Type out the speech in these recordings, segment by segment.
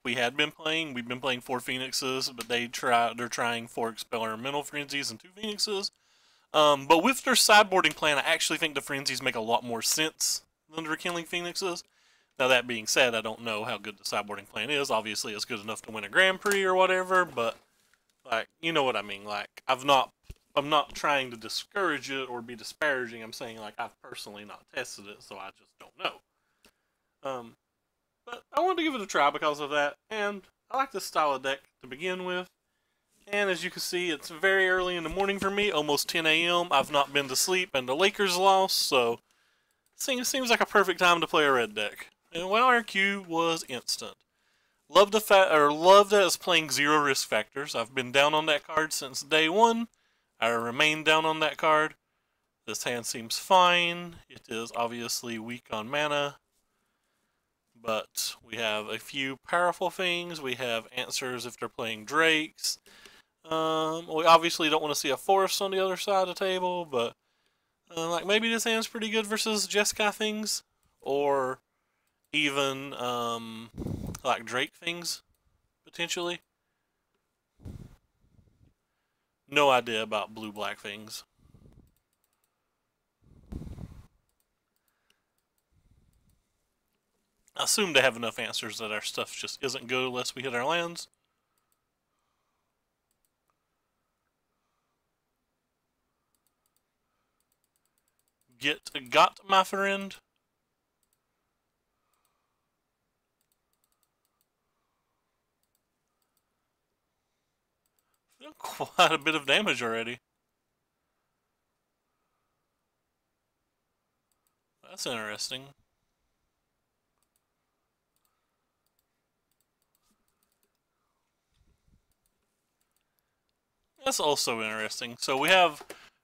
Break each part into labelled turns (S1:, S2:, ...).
S1: we had been playing. We've been playing 4 Phoenixes, but they're trying 4 Expeller Mental Frenzies and 2 Phoenixes. But with their sideboarding plan, I actually think the Frenzies make a lot more sense than the Rekindling Phoenixes. Now that being said, I don't know how good the sideboarding plan is. Obviously, it's good enough to win a Grand Prix or whatever, but like, you know what I mean. Like, I'm not trying to discourage it or be disparaging. I'm saying, like, I've personally not tested it, so I just don't know. But I wanted to give it a try because of that, and I like this style of deck to begin with. And as you can see, it's very early in the morning for me, almost 10 a.m. I've not been to sleep, and the Lakers lost, so it seems like a perfect time to play a red deck. And RQ was instant. Love that it's playing 0 risk factors. I've been down on that card since day 1. I remain down on that card. This hand seems fine. It is obviously weak on mana. But we have a few powerful things. We have answers if they're playing Drakes. We obviously don't want to see a forest on the other side of the table, but like maybe this hand's pretty good versus Jeskai things, or even like Drake things, potentially. No idea about blue-black things. I assume they have enough answers that our stuff just isn't good unless we hit our lands. Got my friend. Quite a bit of damage already. That's interesting. That's also interesting. So we have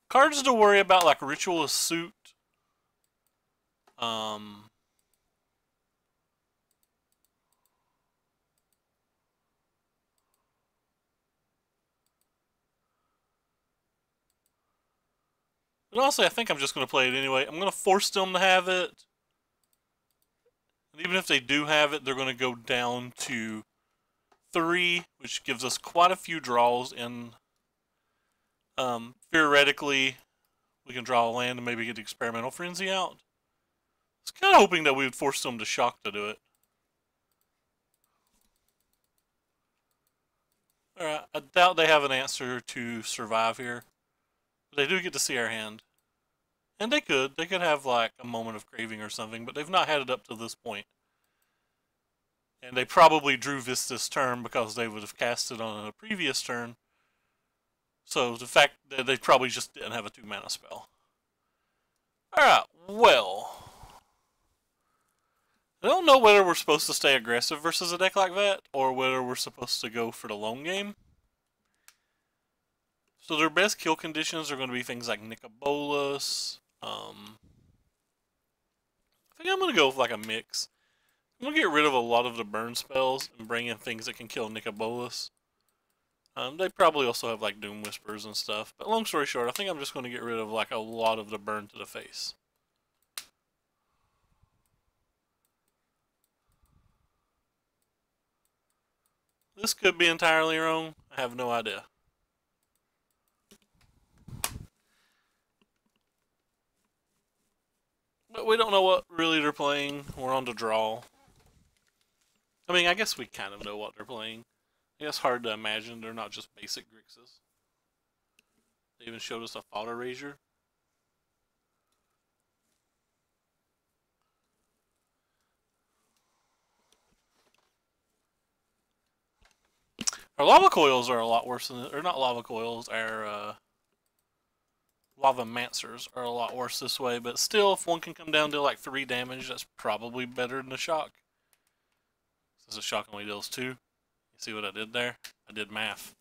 S1: cards to worry about, like Ritualist Suit. But honestly, I think I'm just going to play it anyway. I'm going to force them to have it. And even if they do have it, they're going to go down to 3, which gives us quite a few draws. And theoretically, we can draw a land and maybe get the Experimental Frenzy out. I was kind of hoping that we would force them to shock to do it. Alright, I doubt they have an answer to survive here. But they do get to see our hand. And they could. They could have like a moment of craving or something, but they've not had it up to this point. And they probably drew this turn because they would have cast it on a previous turn. So the fact that they probably just didn't have a 2-mana spell. Alright, well. I don't know whether we're supposed to stay aggressive versus a deck like that, or whether we're supposed to go for the long game. So their best kill conditions are going to be things like Nicobolus. I think I'm going to go with like a mix. I'm going to get rid of a lot of the burn spells and bring in things that can kill Nicobolus. They probably also have like Doom Whispers and stuff. But long story short, I think I'm just going to get rid of like a lot of the burn to the face. This could be entirely wrong. I have no idea. But we don't know what really they're playing. We're on the draw. I mean, I guess we kind of know what they're playing. I guess hard to imagine they're not just basic Grixis. They even showed us a Thought Erasure. Our lava coils are a lot worse than, or not lava coils, our lava mancers are a lot worse this way, but still, if one can come down to like 3 damage, that's probably better than a shock. Since a shock only deals 2. You see what I did there? I did math.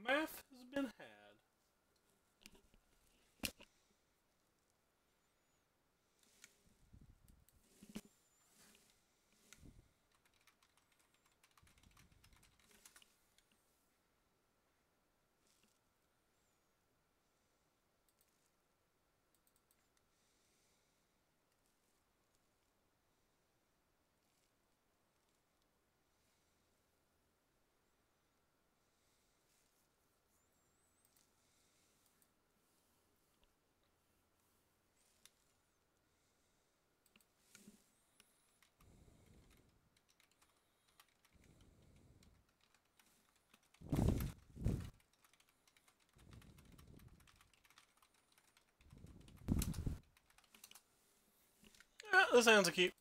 S1: Math has been had. this hand's a keep.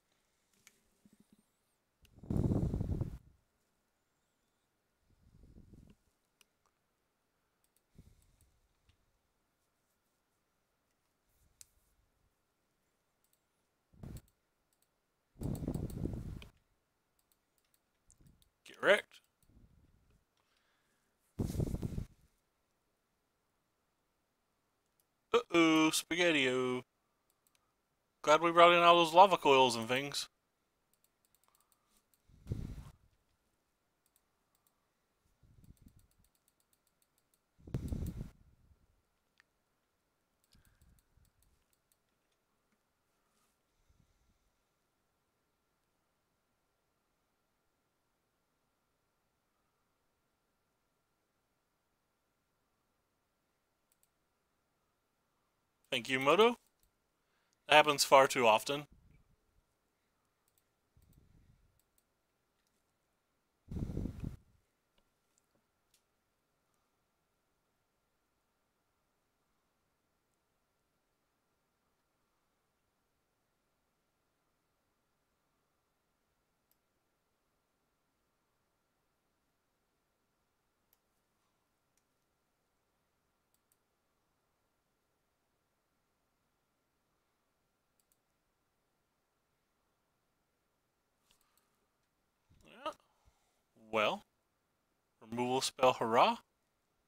S1: Get wrecked. Uh-oh, spaghetti-o. Glad we brought in all those lava coils and things. Thank you, Moto. That happens far too often. Yeah. Well, removal spell, hurrah?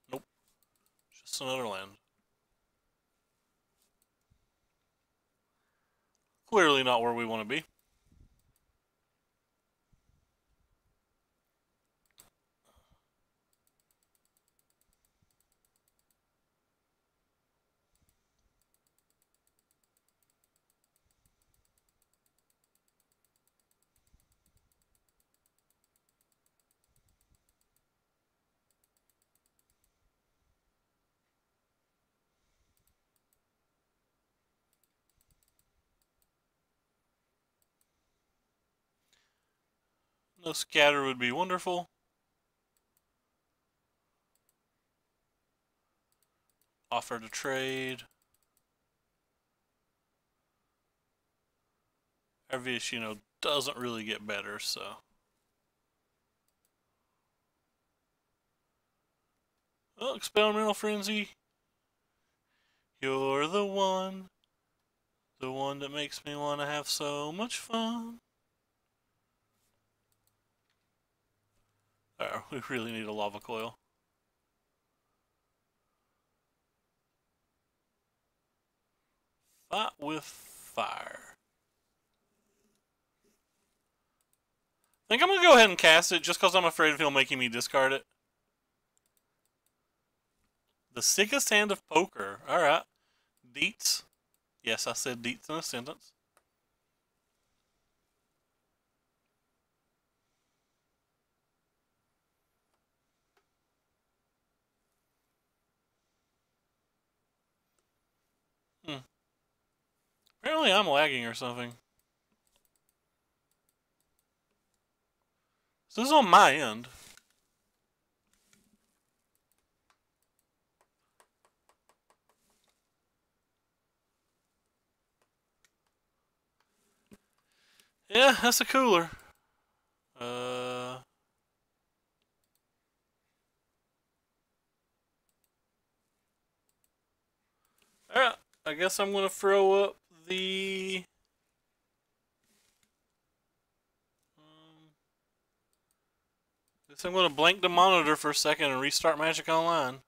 S1: Nope, just another land. Clearly not where we want to be. No scatter would be wonderful. Offer to trade. Arvius, doesn't really get better, so. Oh, experimental frenzy. You're the one that makes me want to have so much fun. Oh, we really need a lava coil. Fight with fire. I think I'm going to go ahead and cast it just because I'm afraid of him making me discard it. The sickest hand of poker. Alright. Deets. Yes, I said deets in a sentence. Apparently I'm lagging or something. So this is on my end. Yeah, that's a cooler. Alright, I guess I'm gonna throw up the guess I'm gonna blank the monitor for a second and restart Magic Online.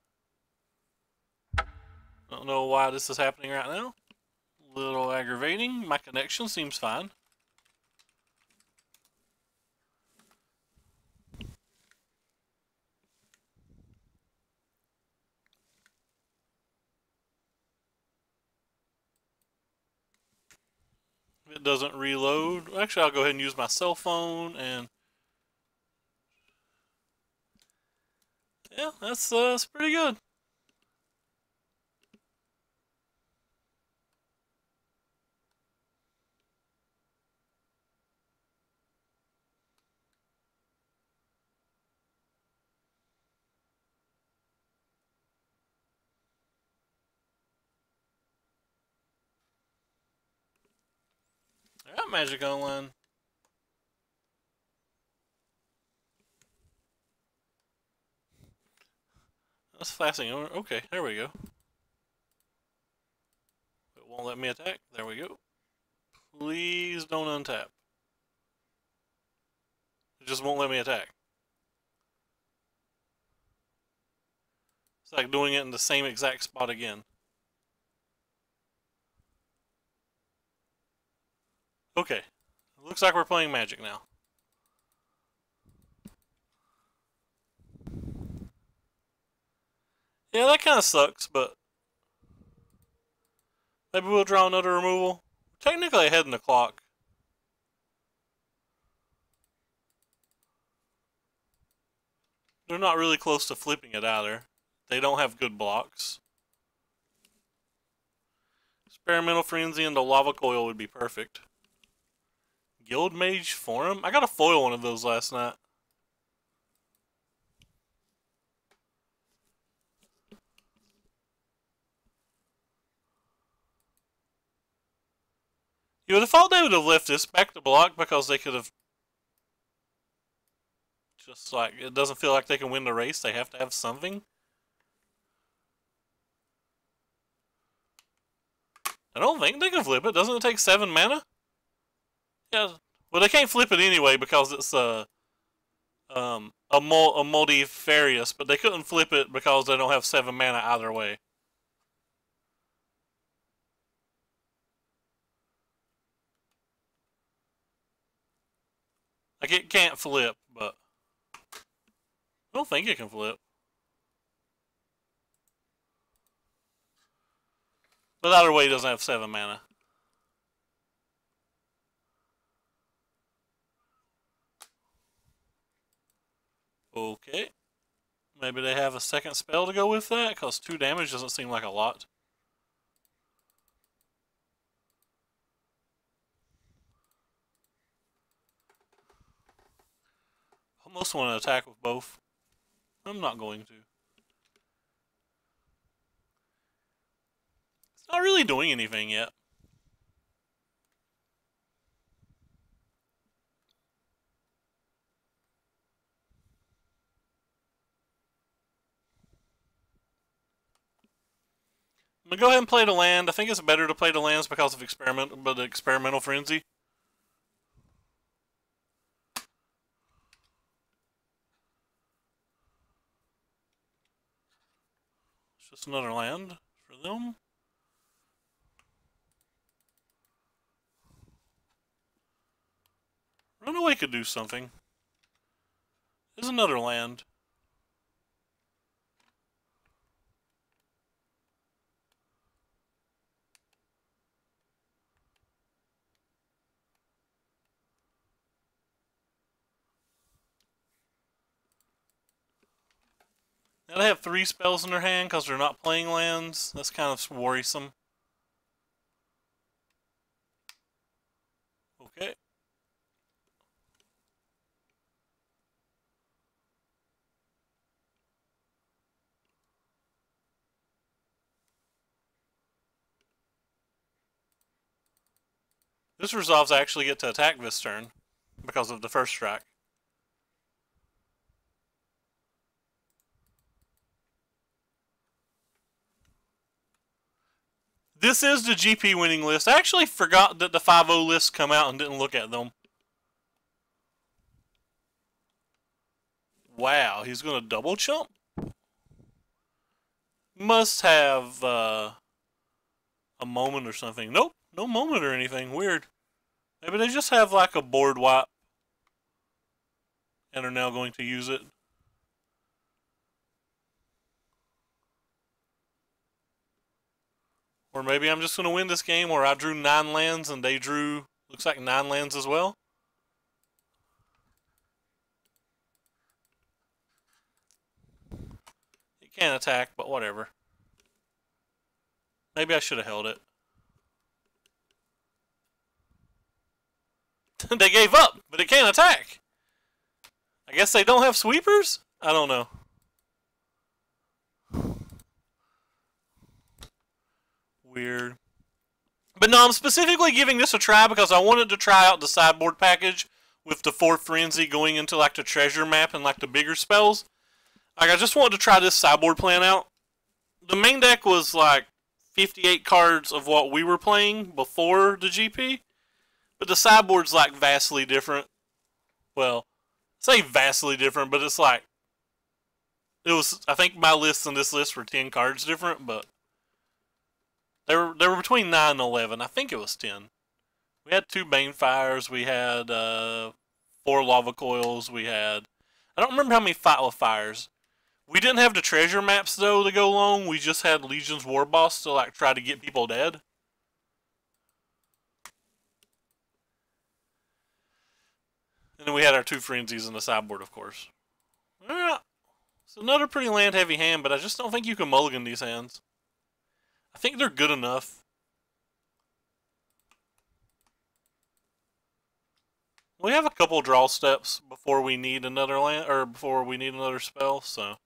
S1: Don't know why this is happening right now. A little aggravating. My connection seems fine. If it doesn't reload, actually I'll go ahead and use my cell phone and yeah, that's pretty good. I got Magic Online. That's flashing. Okay, there we go. It won't let me attack. There we go. Please don't untap. It just won't let me attack. It's like doing it in the same exact spot again. Okay. Looks like we're playing Magic now. Yeah, that kind of sucks, but maybe we'll draw another removal. We're technically ahead in the clock. They're not really close to flipping it either. They don't have good blocks. Experimental Frenzy and the Lava Coil would be perfect. Guild Mage Forum? I got a foil one of those last night. You would have thought they would have left this back to block because they could have just like, it doesn't feel like they can win the race. They have to have something. I don't think they can flip it. Doesn't it take 7 mana? Yeah. Well, they can't flip it anyway because it's a multifarious, but they couldn't flip it because they don't have 7 mana either way. Like, it can't flip, but I don't think it can flip. But either way, it doesn't have 7 mana. Okay. Maybe they have a second spell to go with that, because 2 damage doesn't seem like a lot. Almost want to attack with both. I'm not going to. It's not really doing anything yet. I'm gonna go ahead and play the land. I think it's better to play the lands because of the experimental frenzy. It's just another land for them. Runaway could do something. There's another land. Now they have 3 spells in their hand because they're not playing lands. That's kind of worrisome. Okay. This resolves I actually get to attack this turn because of the first strike. This is the GP winning list. I actually forgot that the 5-0 lists come out and didn't look at them. Wow, he's going to double chump? Must have a moment or something. Nope, no moment or anything. Weird. Maybe they just have like a board wipe and are now going to use it. Or maybe I'm just going to win this game where I drew 9 lands and they drew, looks like 9 lands as well. It can't attack, but whatever. Maybe I should have held it. They gave up, but it can't attack. I guess they don't have sweepers? I don't know. Weird. But no, I'm specifically giving this a try because I wanted to try out the sideboard package with the 4 Frenzy going into like the treasure map and like the bigger spells. Like I just wanted to try this sideboard plan out. The main deck was like 58 cards of what we were playing before the GP, but the sideboard's like vastly different. Well, I say vastly different, but it's like it was. I think my list and this list were 10 cards different, but they were between 9 and 11. I think it was 10. We had 2 Banefires. We had 4 Lava Coils. We had. I don't remember how many Fight with Fires. We didn't have the treasure maps though to go along. We just had Legion's War Boss to like try to get people dead. And then we had our 2 Frenzies in the sideboard, of course. Yeah, it's another pretty land heavy hand, but I just don't think you can mulligan these hands. I think they're good enough. We have a couple draw steps before we need another land, or before we need another spell, so.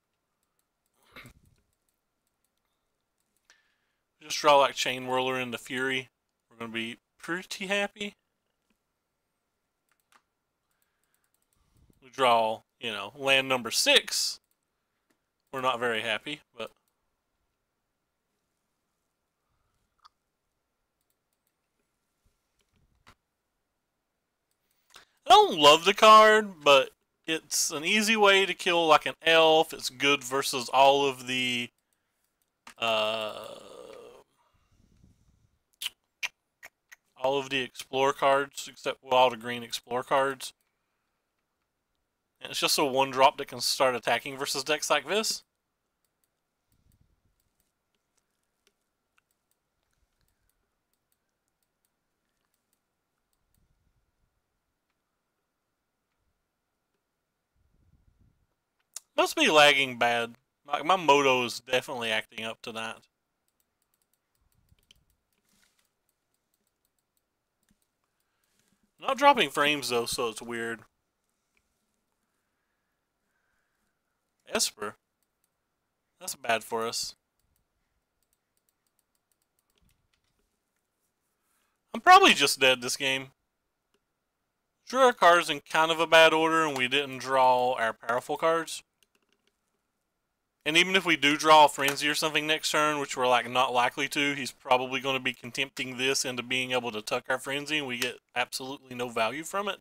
S1: Just draw like Chain Whirler into Fury. We're going to be pretty happy. We draw, you know, land number 6. We're not very happy, but. I don't love the card, but it's an easy way to kill like an elf. It's good versus all of the Explore cards, except all the green Explore cards. And it's just a 1-drop that can start attacking versus decks like this. Must be lagging bad. Like my Moto is definitely acting up tonight. Not dropping frames though, so it's weird. Esper. That's bad for us. I'm probably just dead this game. Drew our cards in kind of a bad order and we didn't draw our powerful cards. And even if we do draw a Frenzy or something next turn, which we're like not likely to, he's probably going to be contempting this into being able to tuck our Frenzy and we get absolutely no value from it.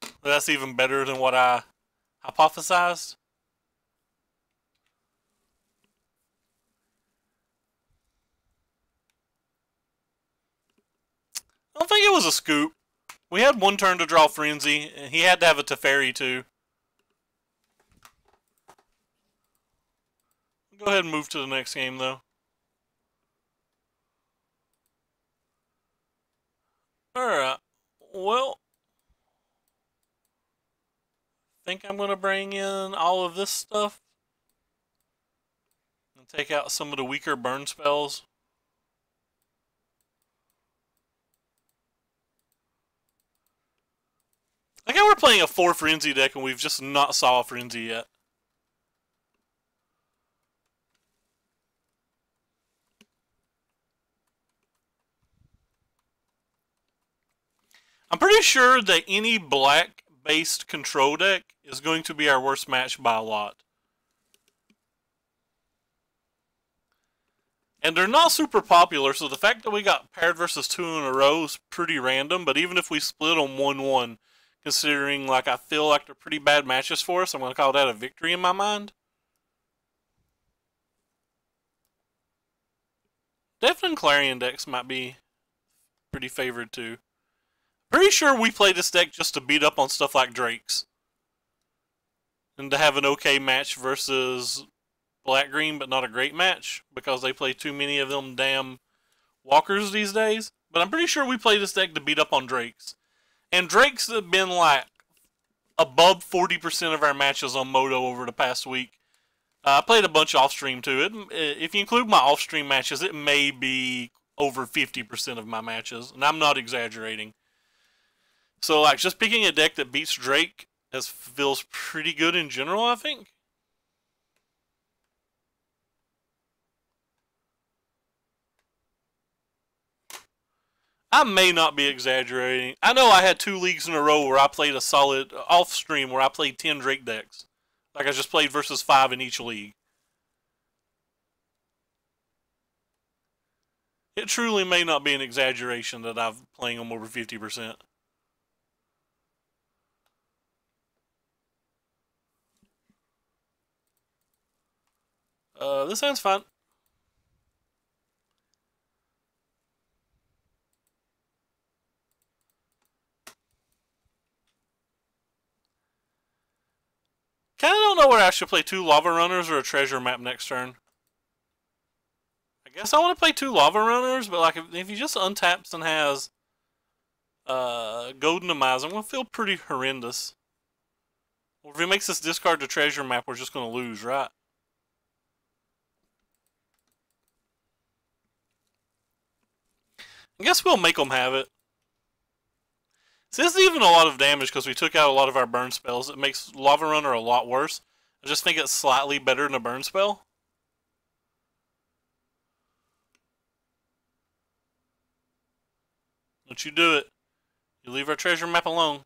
S1: But that's even better than what I hypothesized. I don't think it was a scoop. We had 1 turn to draw Frenzy, and he had to have a Teferi too. Go ahead and move to the next game, though. Alright. Well. I think I'm going to bring in all of this stuff. And take out some of the weaker burn spells. I think we're playing a 4 Frenzy deck and we've just not saw a Frenzy yet. I'm pretty sure that any black-based control deck is going to be our worst match by a lot. And they're not super popular, so the fact that we got paired versus 2 in a row is pretty random, but even if we split them 1-1, considering like I feel like they're pretty bad matches for us, I'm going to call that a victory in my mind. Definitely Clarion decks might be pretty favored too. Pretty sure we play this deck just to beat up on stuff like Drakes. And to have an okay match versus black-green, but not a great match. Because they play too many of them damn walkers these days. But I'm pretty sure we play this deck to beat up on Drakes. And Drakes have been like above 40% of our matches on Moto over the past week. I played a bunch off-stream too. If you include my off-stream matches, it may be over 50% of my matches. And I'm not exaggerating. So, like, just picking a deck that beats Drake feels pretty good in general, I think. I may not be exaggerating. I know I had 2 leagues in a row where I played a solid off stream where I played 10 Drake decks. Like I just played versus 5 in each league. It truly may not be an exaggeration that I'm playing them over 50%. This sounds fun. Kinda don't know whether I should play 2 Lava Runners or a Treasure Map next turn. I guess I want to play 2 Lava Runners, but like if he just untaps and has Golden Demise, I'm going to feel pretty horrendous. Or if he makes us discard the Treasure Map, we're just going to lose, right? I guess we'll make them have it. So this isn't even a lot of damage because we took out a lot of our burn spells. It makes Lava Runner a lot worse. I just think it's slightly better than a burn spell. Don't you do it. You leave our treasure map alone.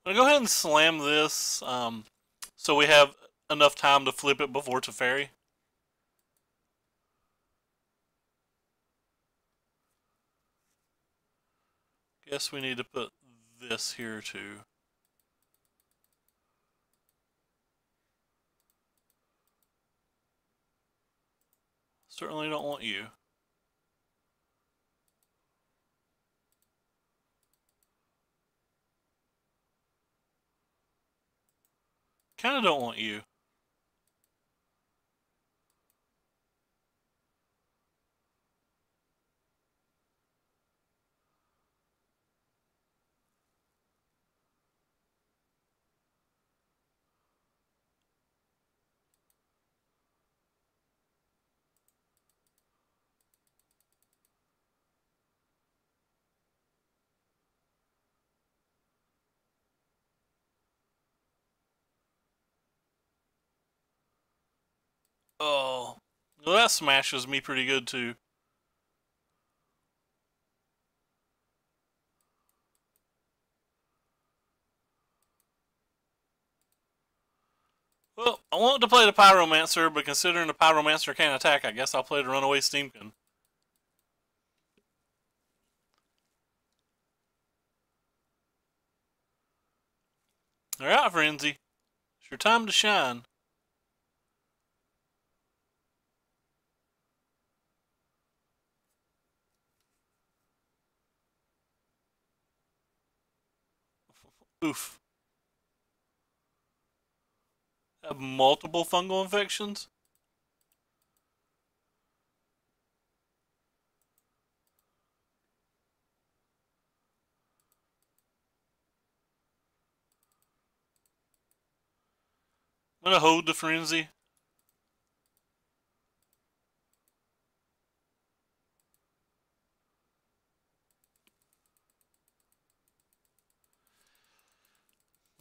S1: I'm going to go ahead and slam this so we have enough time to flip it before Teferi. Guess we need to put this here too. Certainly don't want you. Kinda don't want you. Oh, well, that smashes me pretty good too. Well, I wanted to play the Pyromancer, but considering the Pyromancer can't attack, I guess I'll play the Runaway Steamkin. Alright, Frenzy. It's your time to shine. Oof. Have multiple fungal infections? I'm gonna hold the Frenzy.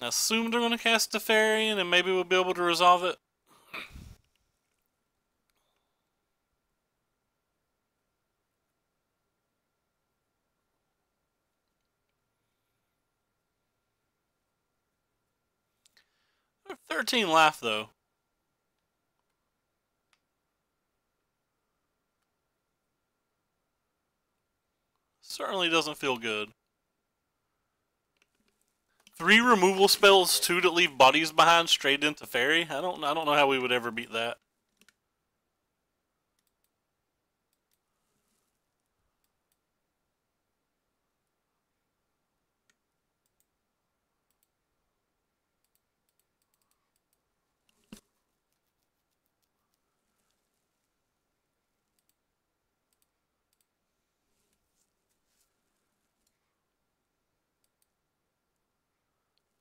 S1: I assume they're gonna cast the Fairy, and then maybe we'll be able to resolve it. I have 13 life, though. Certainly doesn't feel good. 3 removal spells, 2 that leave bodies behind straight into Fairy? I don't know how we would ever beat that.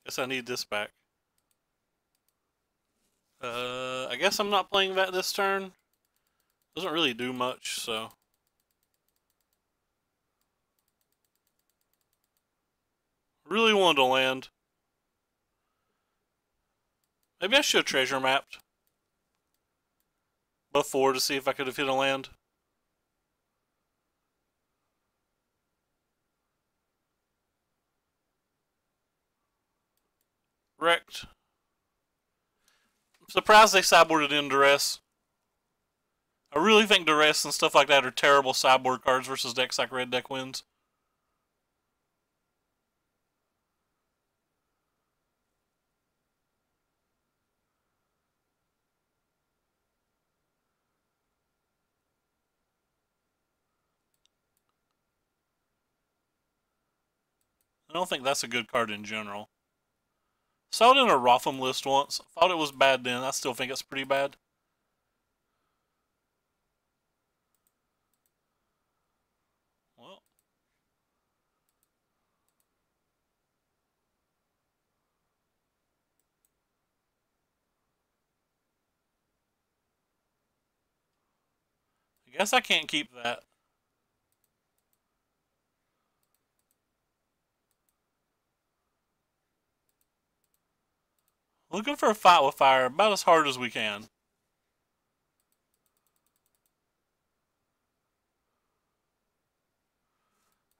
S1: Guess I need this back. I guess I'm not playing that this turn. Doesn't really do much, so. Really wanted to land. Maybe I should have treasure mapped before to see if I could have hit a land. Wrecked. I'm surprised they sideboarded in Duress. I really think Duress and stuff like that are terrible sideboard cards versus decks like Red Deck wins. I don't think that's a good card in general. Saw it in a Rotham list once. Thought it was bad then. I still think it's pretty bad. Well. I guess I can't keep that. Looking for a fight with fire about as hard as we can.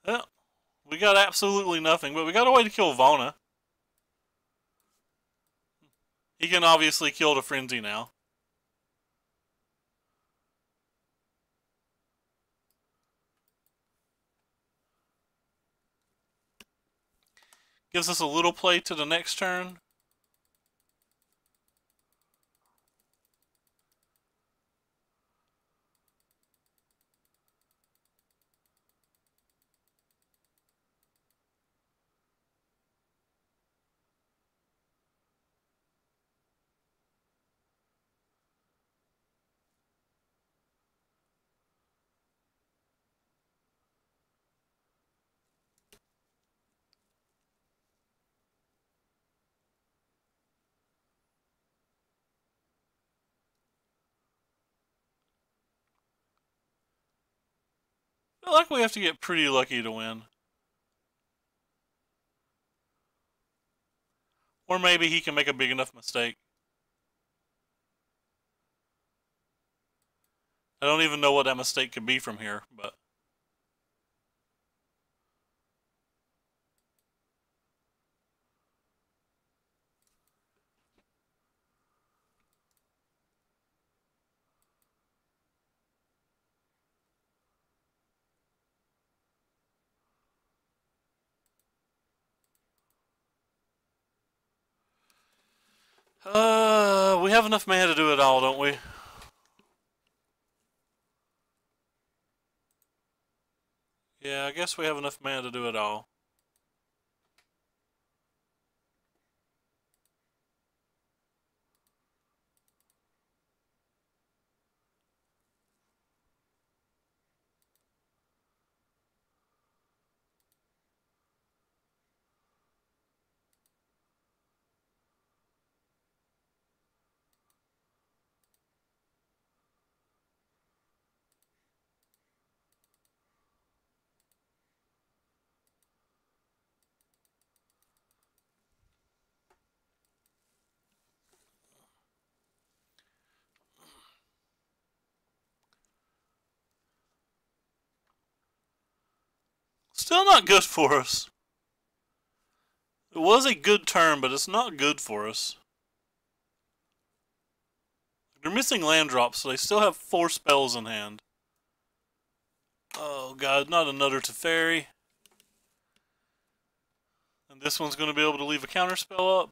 S1: Well, we got absolutely nothing, but we got a way to kill Vona. He can obviously kill the Frenzy now. Gives us a little play to the next turn. I feel like we have to get pretty lucky to win. Or maybe he can make a big enough mistake. I don't even know what that mistake could be from here, but... we have enough mana to do it all, don't we? Yeah, I guess we have enough mana to do it all. Still not good for us. It was a good turn, but it's not good for us. They're missing land drops, so they still have 4 spells in hand. Oh god, not another Teferi. And this one's going to be able to leave a counter spell up.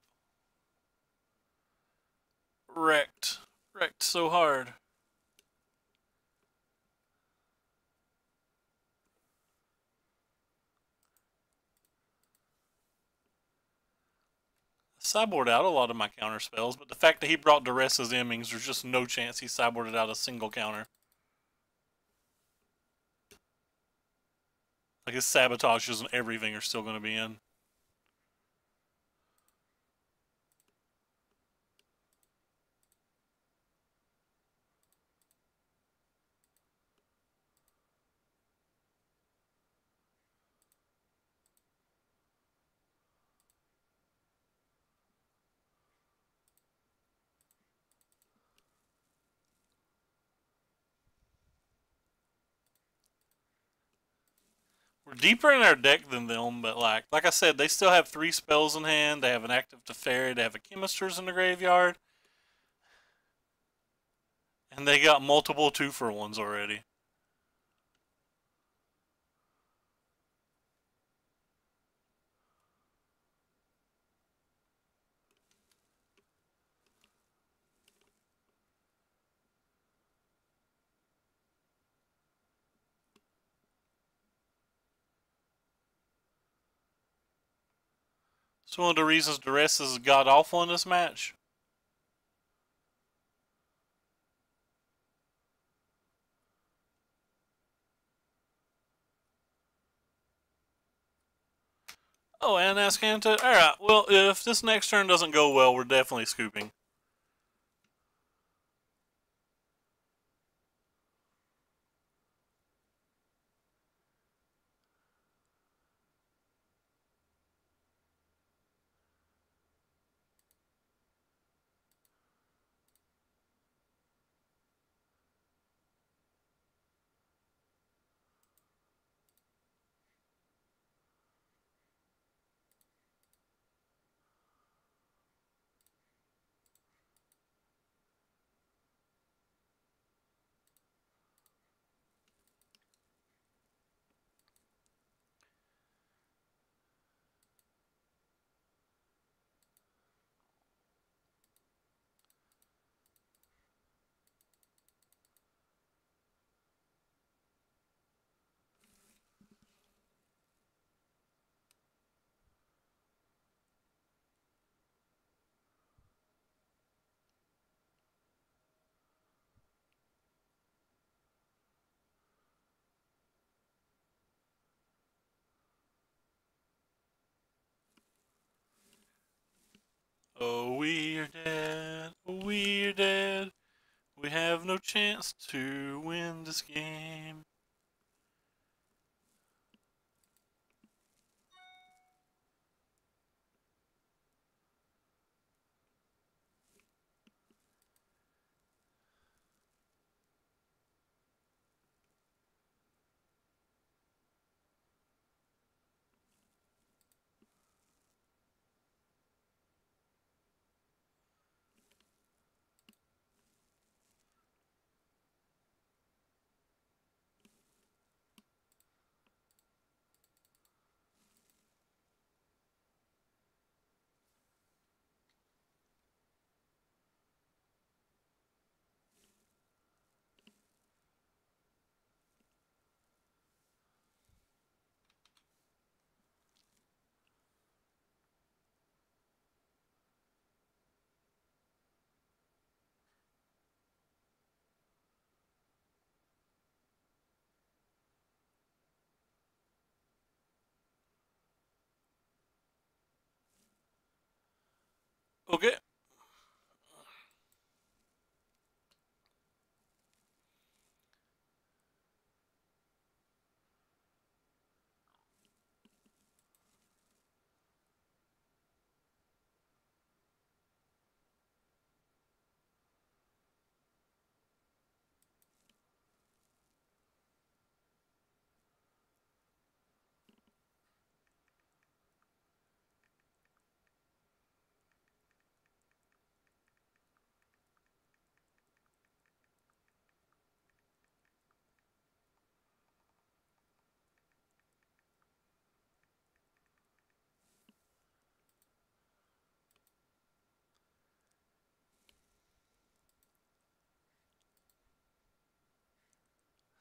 S1: Wrecked. Wrecked so hard. Sideboard out a lot of my counter spells, but the fact that he brought Duress's in means there's just no chance he sideboarded out a single counter. Like his sabotages and everything are still going to be in. We're deeper in our deck than them, but like I said, they still have 3 spells in hand. They have an active Teferi, they have a Chemisters in the graveyard, and they got multiple 2-for-1s already. So one of the reasons Duress is god awful in this match. Oh, and Ascanta. Alright, well, if this next turn doesn't go well, we're definitely scooping. Oh, we're dead. Oh, we're dead. We have no chance to win this game. Okay.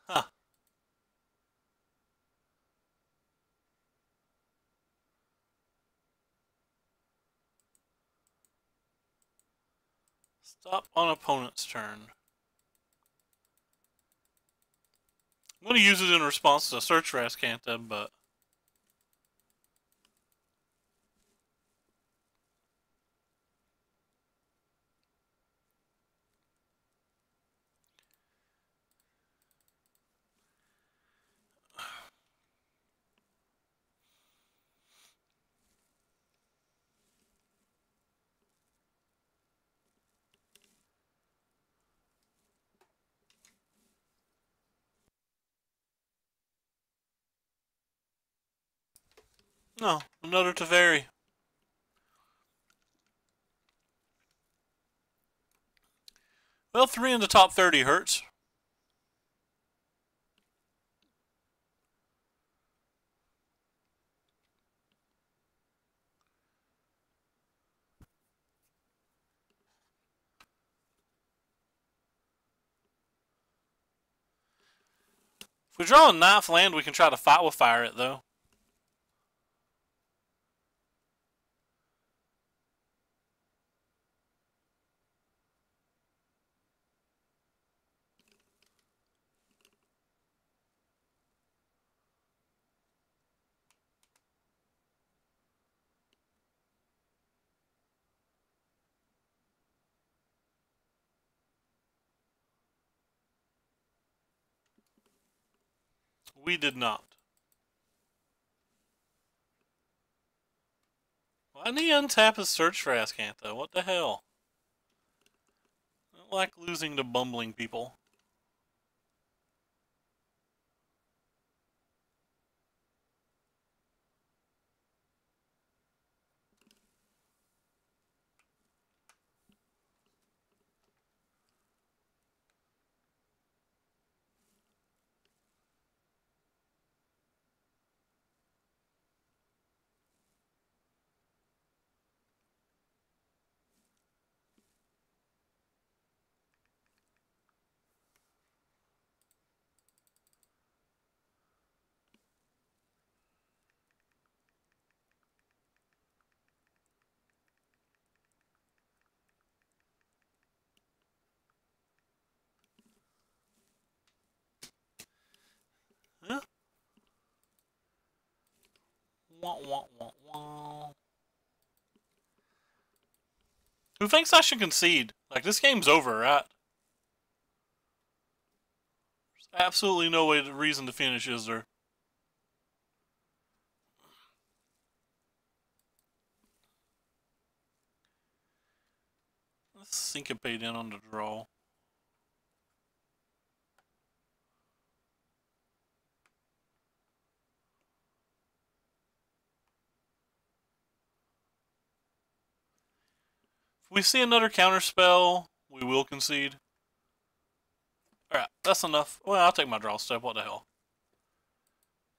S1: Huh. Stop on opponent's turn. I'm going to use it in response to search for Ascanta, but No, another Taveri. Well, 3 in the top 30 hurts. If we draw a 9th land, we can try to fight with fire it, though. We did not. Why didn't he untap his search for Ascantha? What the hell? I don't like losing to bumbling people. Huh? Wah, wah, wah, wah. Who thinks I should concede? Like, this game's over, right? There's absolutely no reason to finish, is there? Let's syncopate in on the draw. If we see another counterspell, we will concede. Alright, that's enough. Well, I'll take my draw step, what the hell.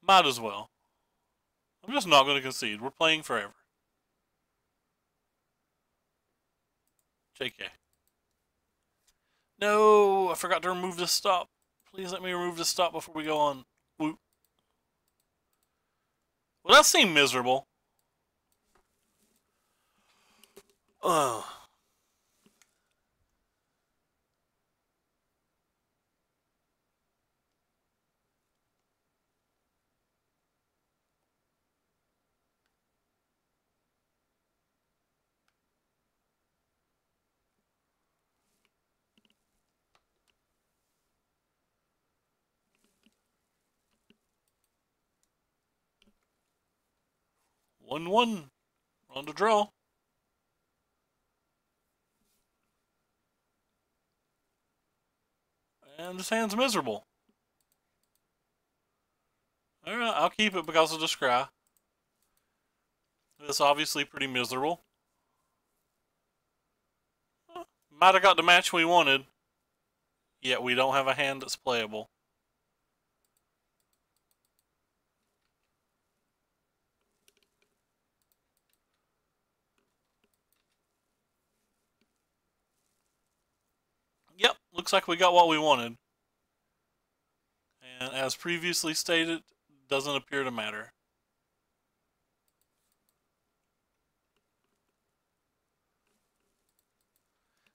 S1: Might as well. I'm just not going to concede. We're playing forever. JK. No, I forgot to remove this stop. Please let me remove this stop before we go on. Whoop. Well, that seemed miserable. Ugh. One. On the draw. And this hand's miserable. Alright, I'll keep it because of the scry. It's obviously pretty miserable. Might have got the match we wanted. Yet we don't have a hand that's playable. Yep, looks like we got what we wanted. And as previously stated, doesn't appear to matter.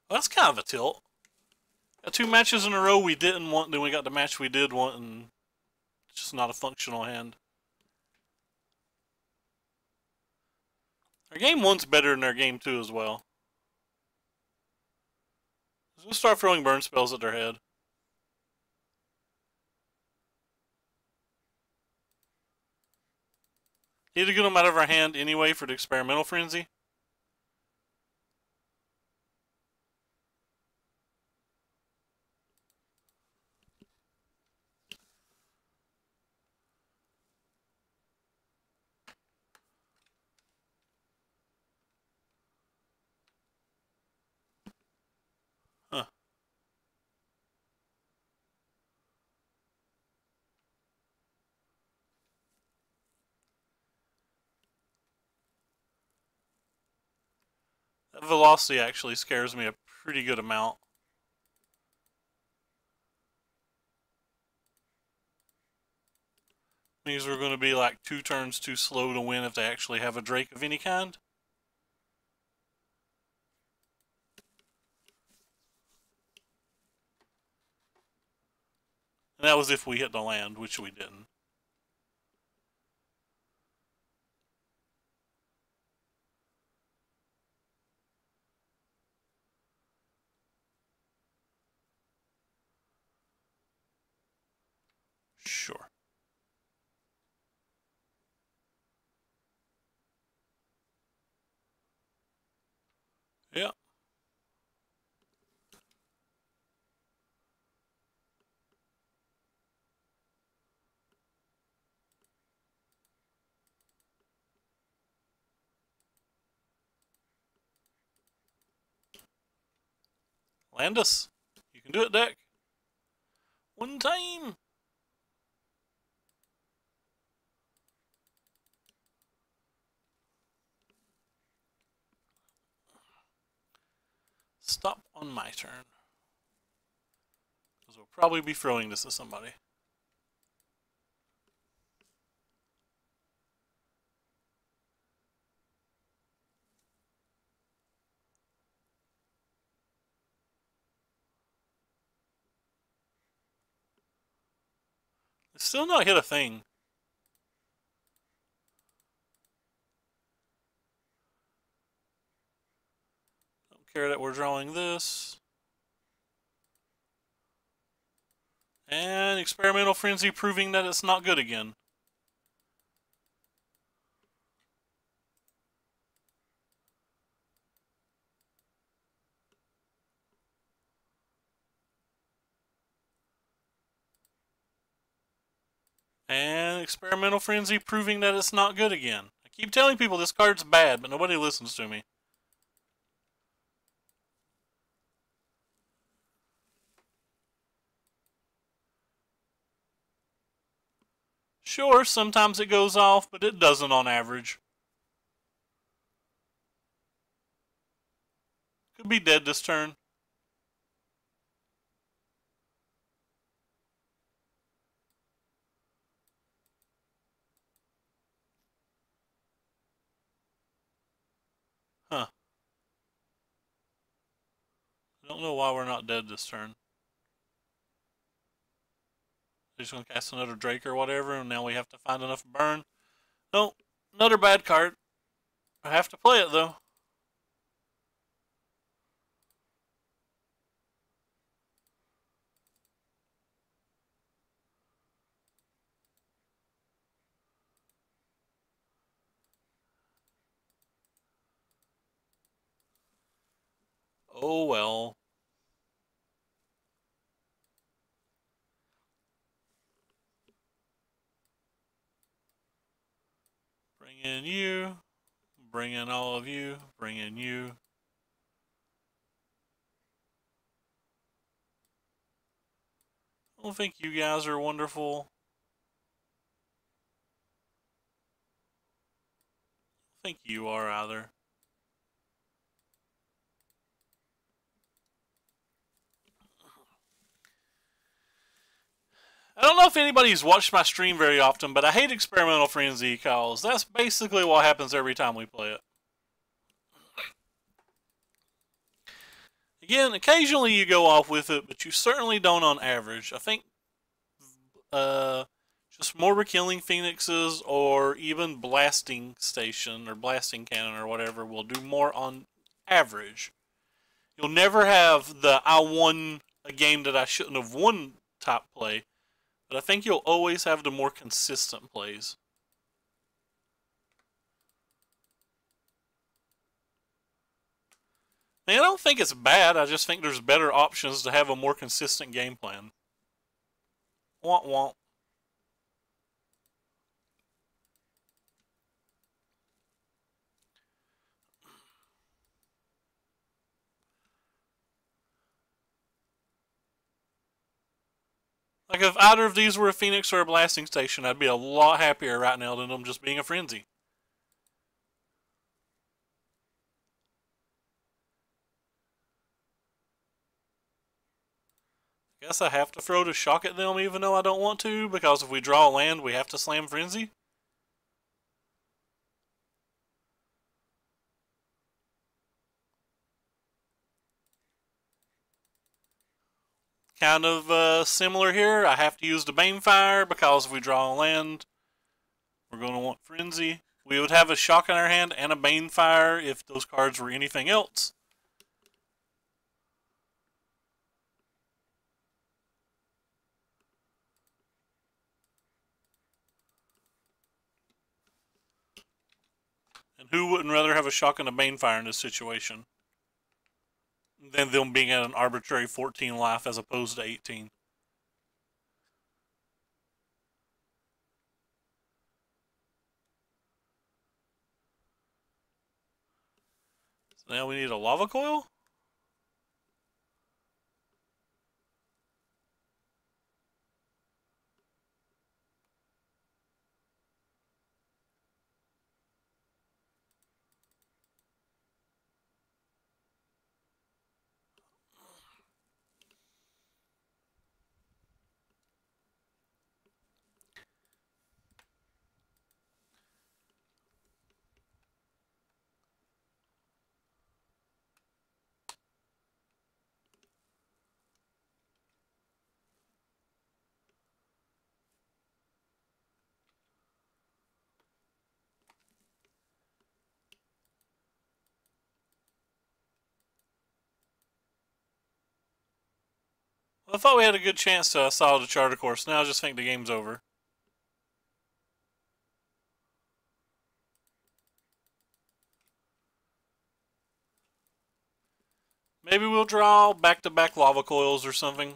S1: Well, that's kind of a tilt. Got 2 matches in a row we didn't want, then we got the match we did want, and it's just not a functional hand. Our game 1's better than our game 2 as well. Let's start throwing burn spells at their head. Need to get them out of our hand anyway for the experimental frenzy. That velocity actually scares me a pretty good amount. Means we're going to be like 2 turns too slow to win if they actually have a Drake of any kind. And that was if we hit the land, which we didn't. Sure. Yeah. Land us. You can do it, deck. One time. Stop on my turn. Because we'll probably be throwing this to somebody. It's still not hit a thing. Don't care that we're drawing this. And Experimental Frenzy proving that it's not good again. And Experimental Frenzy proving that it's not good again. I keep telling people this card's bad, but nobody listens to me. Sure, sometimes it goes off, but it doesn't on average. Could be dead this turn. Huh. I don't know why we're not dead this turn. They're just going to cast another Drake or whatever, and now we have to find enough burn. No, another bad card. I have to play it, though. Oh well. Bring in you. Bring in all of you. Bring in you. I don't think you guys are wonderful. I don't think you are either. I don't know if anybody's watched my stream very often, but I hate Experimental Frenzy calls. That's basically what happens every time we play it. Again, occasionally you go off with it, but you certainly don't on average. I think just Mortar Killing Phoenixes or even Blasting Station or Blasting Cannon or whatever will do more on average. You'll never have the I won a game that I shouldn't have won type play, but I think you'll always have the more consistent plays. I don't think it's bad, I just think there's better options to have a more consistent game plan. Womp womp. Like if either of these were a Phoenix or a Blasting Station, I'd be a lot happier right now than them just being a Frenzy. Guess I have to throw to shock at them even though I don't want to, because if we draw a land, we have to slam Frenzy. Kind of similar here. I have to use the Banefire because if we draw a land, we're going to want Frenzy. We would have a Shock in our hand and a Banefire if those cards were anything else. And who wouldn't rather have a Shock and a Banefire in this situation than them being at an arbitrary 14 life as opposed to 18? So now we need a Lava Coil? Well, I thought we had a good chance to solve the charter course. Now I just think the game's over. Maybe we'll draw back-to-back Lava Coils or something.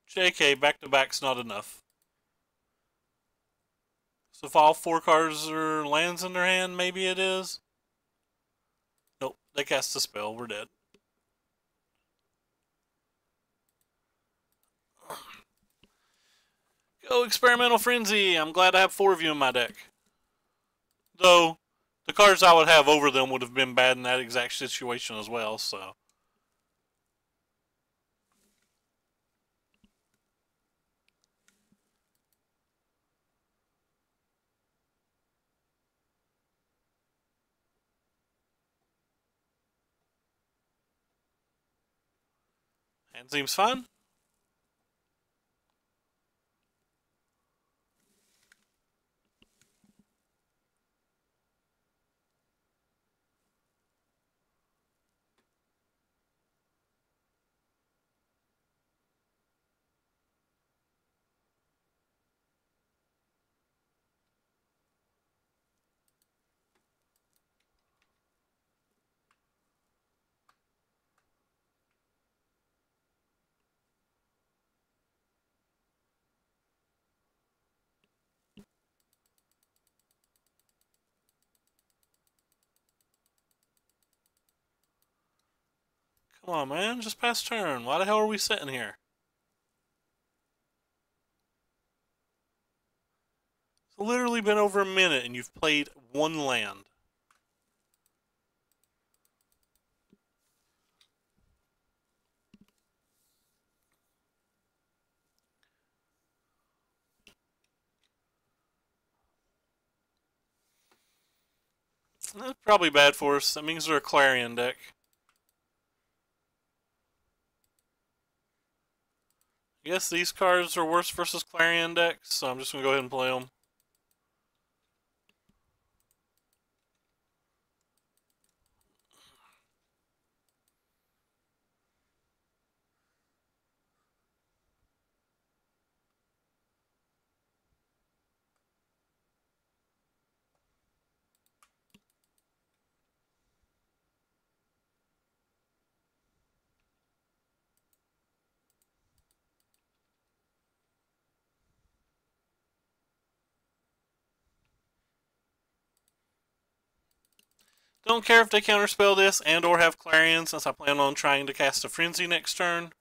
S1: JK, back-to-back's not enough. So if all 4 cards are lands in their hand, maybe it is. Nope, they cast a spell. We're dead. Go Experimental Frenzy! I'm glad I have 4 of you in my deck. Though, the cards I would have over them would have been bad in that exact situation as well, so. Hand seems fine. Come on, man. Just pass turn. Why the hell are we sitting here? It's literally been over a minute and you've played 1 land. That's probably bad for us. That means they're a Clarion deck. I guess these cards are worse versus Clarion decks, so I'm just going to go ahead and play them. Don't care if they counterspell this and or have Clarion, since I plan on trying to cast a Frenzy next turn.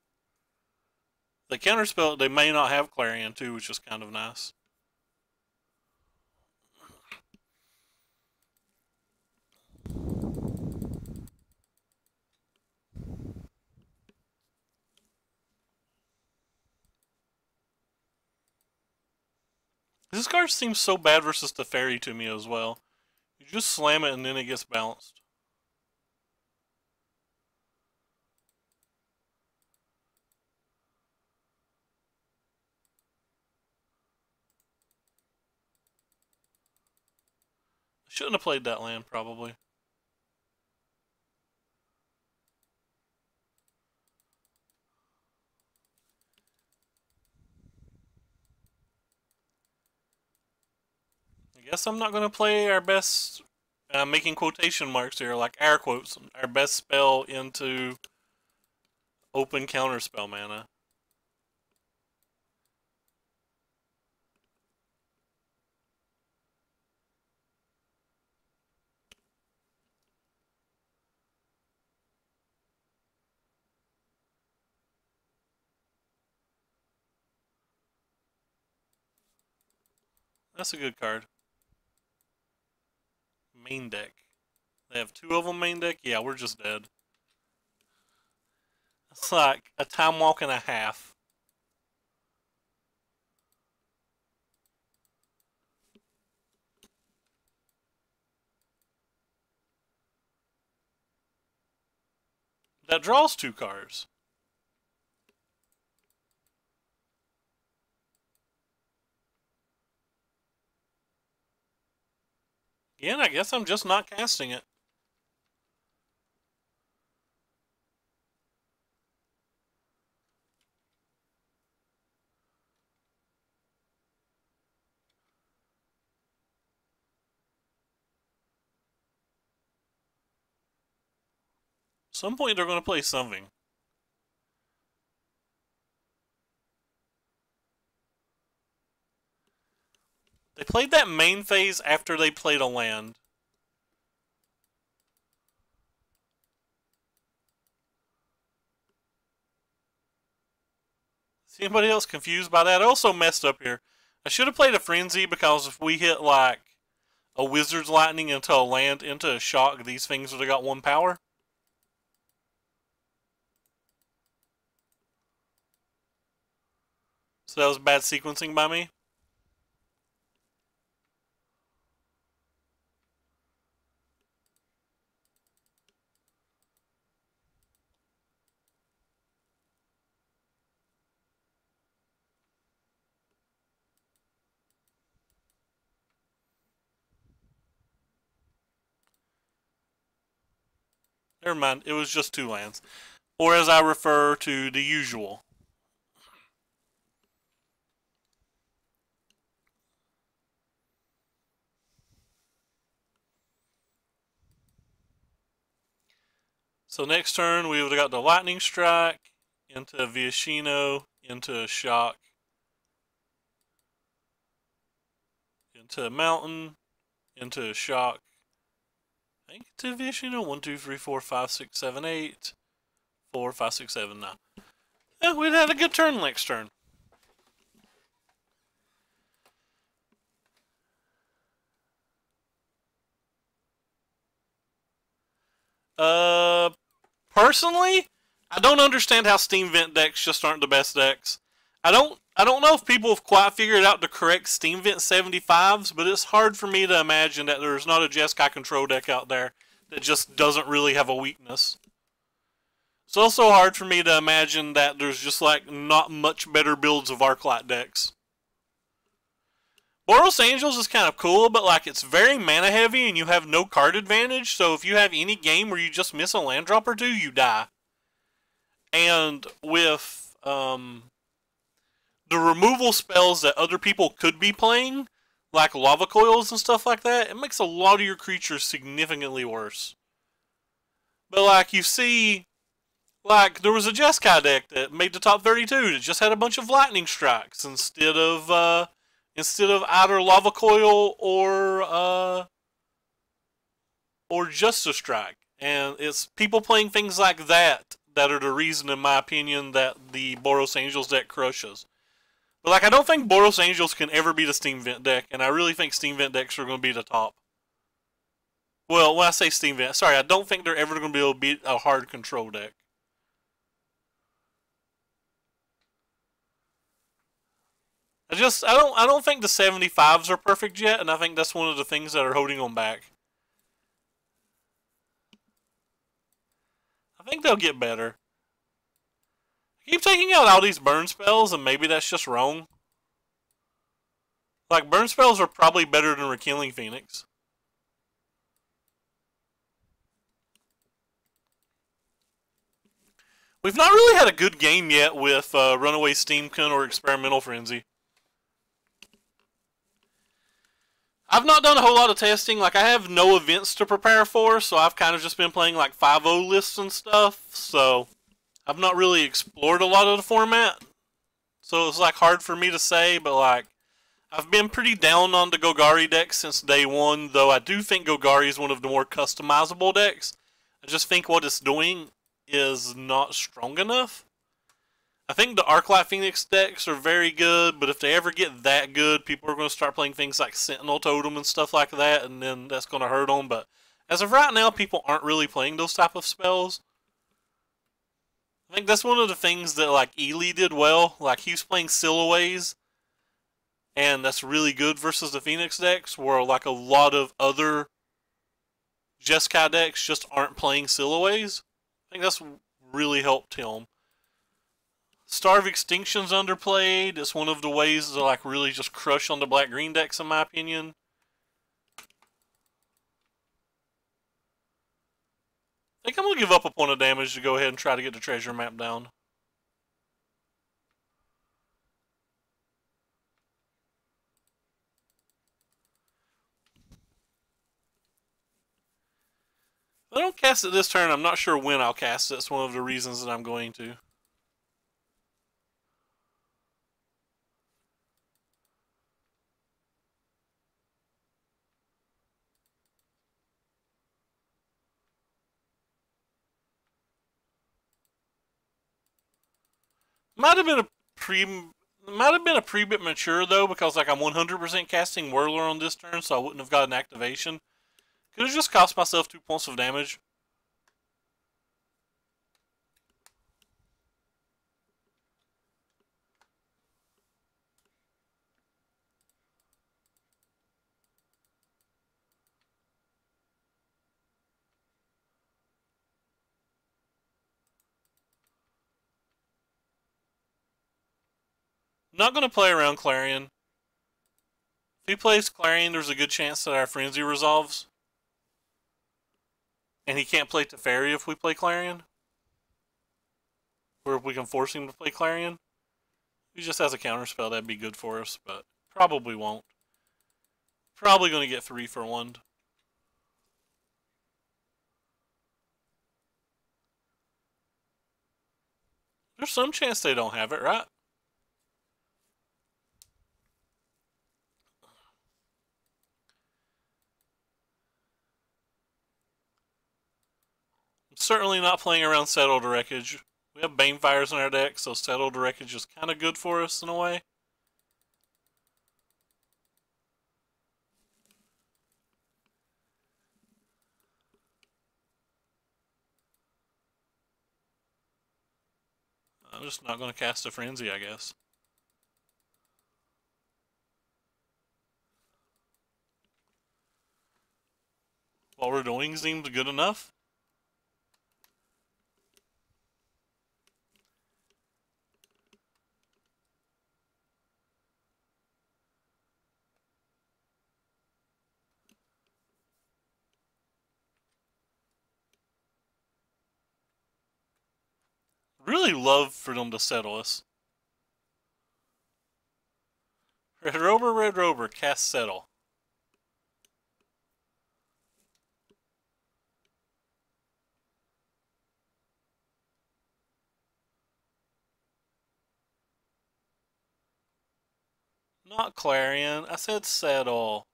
S1: They counterspell it, they may not have Clarion too, which is kind of nice. This card seems so bad versus the fairy to me as well. You just slam it and then it gets bounced. I shouldn't have played that land, probably. I guess I'm not going to play our best, making quotation marks here, like air quotes, our best spell into open counterspell mana. That's a good card. Main deck. They have two of them main deck? Yeah, we're just dead. It's like a time walk and a half. That draws two cards. Again, I guess I'm just not casting it. At some point they're going to play something. They played that main phase after they played a land. Is anybody else confused by that? I also messed up here. I should have played a Frenzy because if we hit like a Wizard's Lightning into a land, into a shock, these things would have got 1 power. So that was bad sequencing by me. Never mind, it was just 2 lands. Or as I refer to, the usual. So next turn we would have got the Lightning Strike, into a Viashino, into a Shock, into a Mountain, into a Shock. I think to Viashino, 1, 2, 3, 4, 5, 6, 7, 8. 4, 5, 6, 7, 9. Yeah, we'd had a good turn next turn. Personally, I don't understand how Steam Vent decks just aren't the best decks. I don't know if people have quite figured out the correct Steam Vent 75s, but it's hard for me to imagine that there's not a Jeskai control deck out there that just doesn't really have a weakness. It's also hard for me to imagine that there's just like not much better builds of Arclight decks. Boros Angels is kind of cool, but like it's very mana heavy and you have no card advantage, so if you have any game where you just miss a land drop or two, you die. And with the removal spells that other people could be playing, like lava coils and stuff like that, it makes a lot of your creatures significantly worse. But like you see, like there was a Jeskai deck that made the top 32 that just had a bunch of lightning strikes instead of either lava coil or just a strike. And it's people playing things like that that are the reason, in my opinion, that the Boros Angels deck crushes. But like, I don't think Boros Angels can ever beat a Steam Vent deck, and I really think Steam Vent decks are going to be the top. Well, when I say Steam Vent, sorry, I don't think they're ever going to be able to beat a hard control deck. I don't think the 75s are perfect yet, and I think that's one of the things that are holding them back. I think they'll get better. I keep taking out all these burn spells, and maybe that's just wrong. Like, burn spells are probably better than Rekilling Phoenix. We've not really had a good game yet with Runaway Steamkin or Experimental Frenzy. I've not done a whole lot of testing. Like, I have no events to prepare for, so I've kind of just been playing like 5-0 lists and stuff. So I've not really explored a lot of the format. So it's like hard for me to say, but like, I've been pretty down on the Golgari deck since day one, though I do think Golgari is one of the more customizable decks. I just think what it's doing is not strong enough. I think the Arclight Phoenix decks are very good, but if they ever get that good, people are going to start playing things like Sentinel Totem and stuff like that, and then that's going to hurt them. But as of right now, people aren't really playing those type of spells. I think that's one of the things that like Ely did well. Like, he was playing Sillaways, and that's really good versus the Phoenix decks, where like a lot of other Jeskai decks just aren't playing Sillaways. I think that's really helped him. Star of Extinction's underplayed. It's one of the ways to like really just crush on the black-green decks, in my opinion. I think I'm going to give up a point of damage to go ahead and try to get the treasure map down. If I don't cast it this turn, I'm not sure when I'll cast it. It's one of the reasons that I'm going to. Might have been a pre-bit mature though, because like I'm 100% casting Whirler on this turn, so I wouldn't have got an activation. Could have just cost myself 2 points of damage. Not going to play around Clarion. If he plays Clarion, there's a good chance that our Frenzy resolves. And he can't play Teferi if we play Clarion. Or if we can force him to play Clarion. If he just has a counterspell, that'd be good for us, but probably won't. Probably going to get 3 for 1. There's some chance they don't have it, right? I'm certainly not playing around Settled Wreckage. We have Banefires in our deck, so Settled Wreckage is kind of good for us in a way. I'm just not going to cast a Frenzy, I guess. What we're doing seems good enough. Really love for them to settle us. Red Rover, cast Settle. Not Clarion, I said Settle.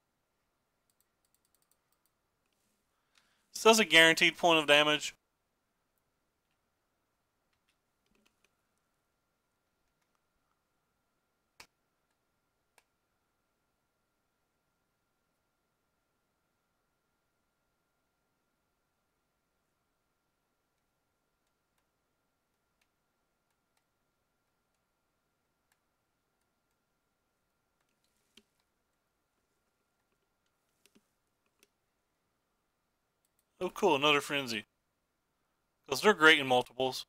S1: This does a guaranteed point of damage. Oh cool, another Frenzy. Because they're great in multiples.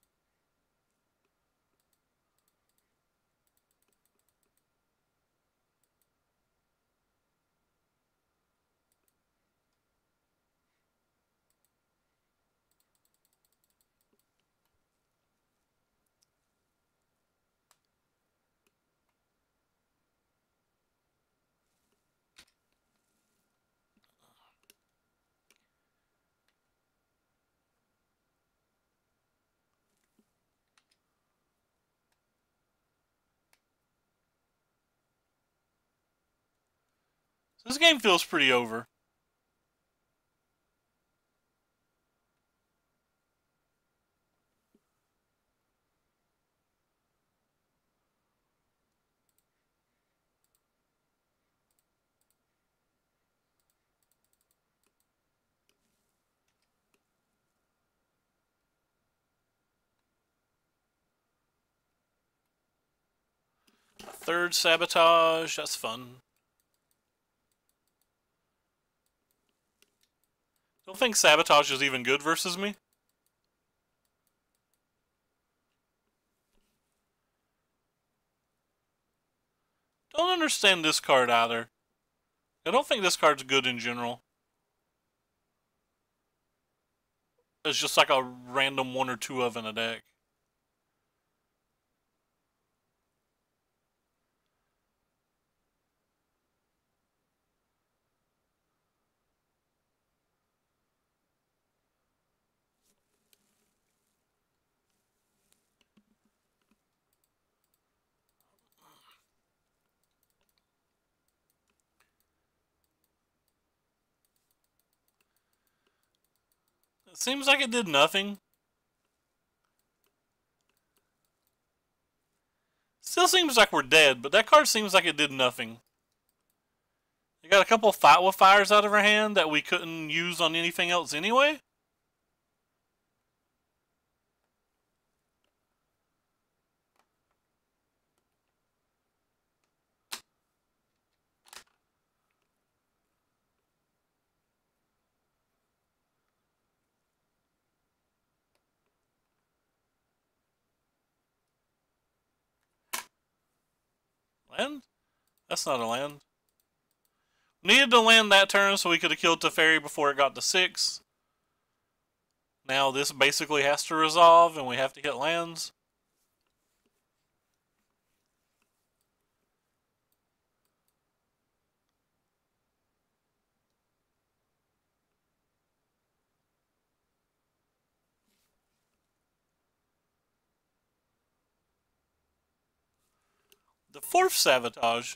S1: So this game feels pretty over. Third Sabotage, that's fun. Don't think Sabotage is even good versus me. Don't understand this card either. I don't think this card's good in general. It's just like a random one or two of in a deck. It seems like it did nothing. Still seems like we're dead, but that card seems like it did nothing. We got a couple Fight with Fires out of our hand that we couldn't use on anything else anyway. Land? That's not a land. Needed to land that turn so we could have killed Teferi before it got to 6. Now this basically has to resolve and we have to hit lands. The fourth Sabotage.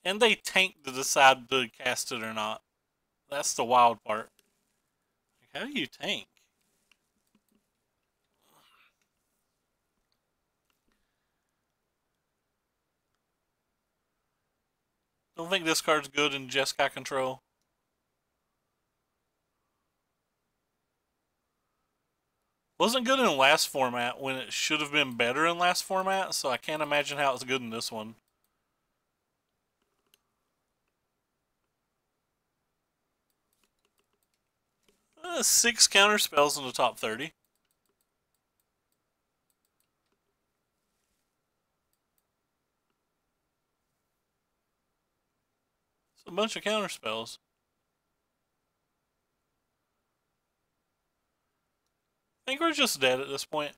S1: And they tank to decide to cast it or not. That's the wild part. Like, how do you tank? Don't think this card's good in Jeskai control. Wasn't good in last format when it should have been better in last format, so I can't imagine how it's good in this one. 6 counter spells in the top 30. It's a bunch of counter spells. I think we're just dead at this point.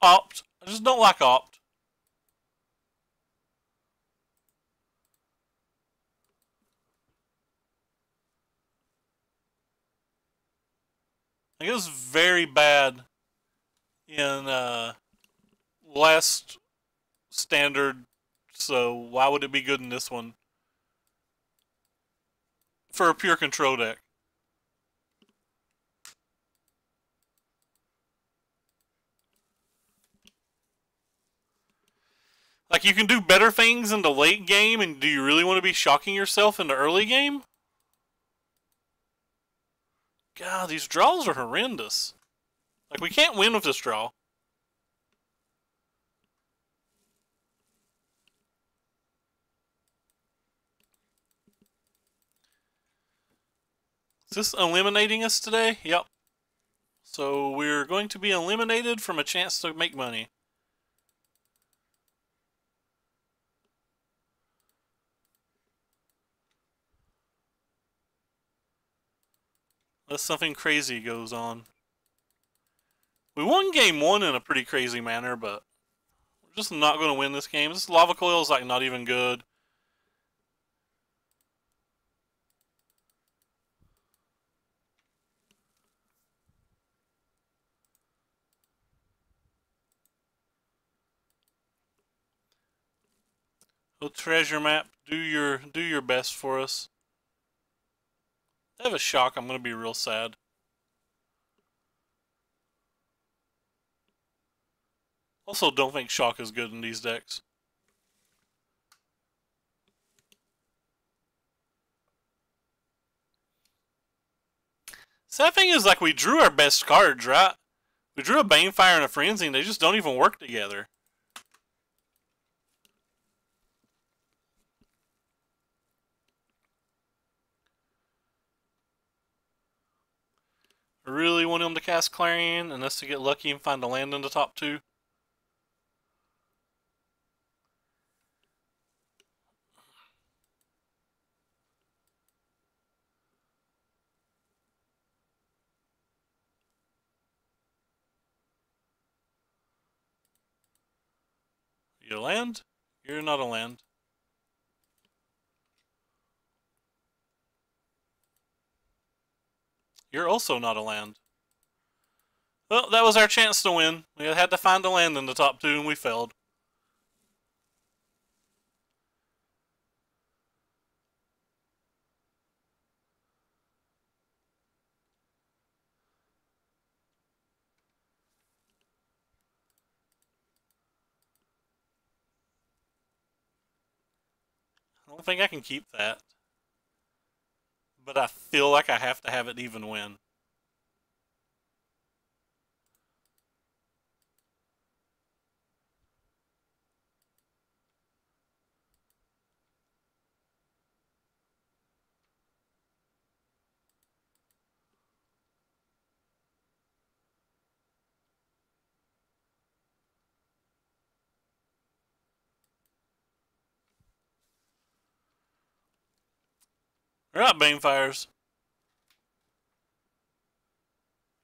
S1: Opt. I just don't like Opt. I think it was very bad in last standard, so why would it be good in this one? For a pure control deck. Like, you can do better things in the late game, and do you really want to be shocking yourself in the early game? God, these draws are horrendous. Like, we can't win with this draw. Is this eliminating us today? Yep. So we're going to be eliminated from a chance to make money. Unless something crazy goes on. We won game 1 in a pretty crazy manner, but we're just not going to win this game. This lava coil is like not even good. Oh, treasure map, do your best for us. If I have a shock, I'm going to be real sad. Also, don't think shock is good in these decks. Sad thing is, like, we drew our best cards, right? We drew a Banefire and a Frenzy, and they just don't even work together. I really want him to cast Clarion, and us to get lucky and find a land in the top 2. You a land? You're not a land. You're also not a land. Well, that was our chance to win. We had to find a land in the top 2, and we failed. I don't think I can keep that. But I feel like I have to have it even win. We're not Banefires.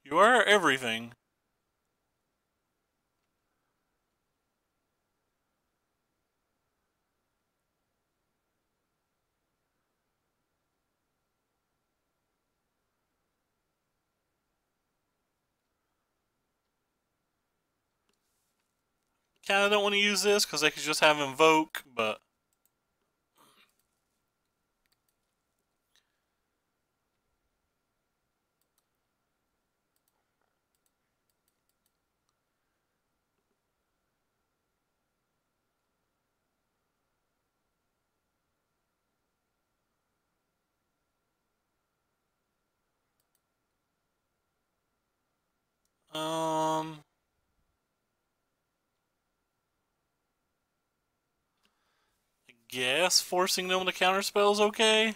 S1: You are everything. Kinda don't want to use this because they could just have Invoke, but I guess forcing them to counterspell is okay.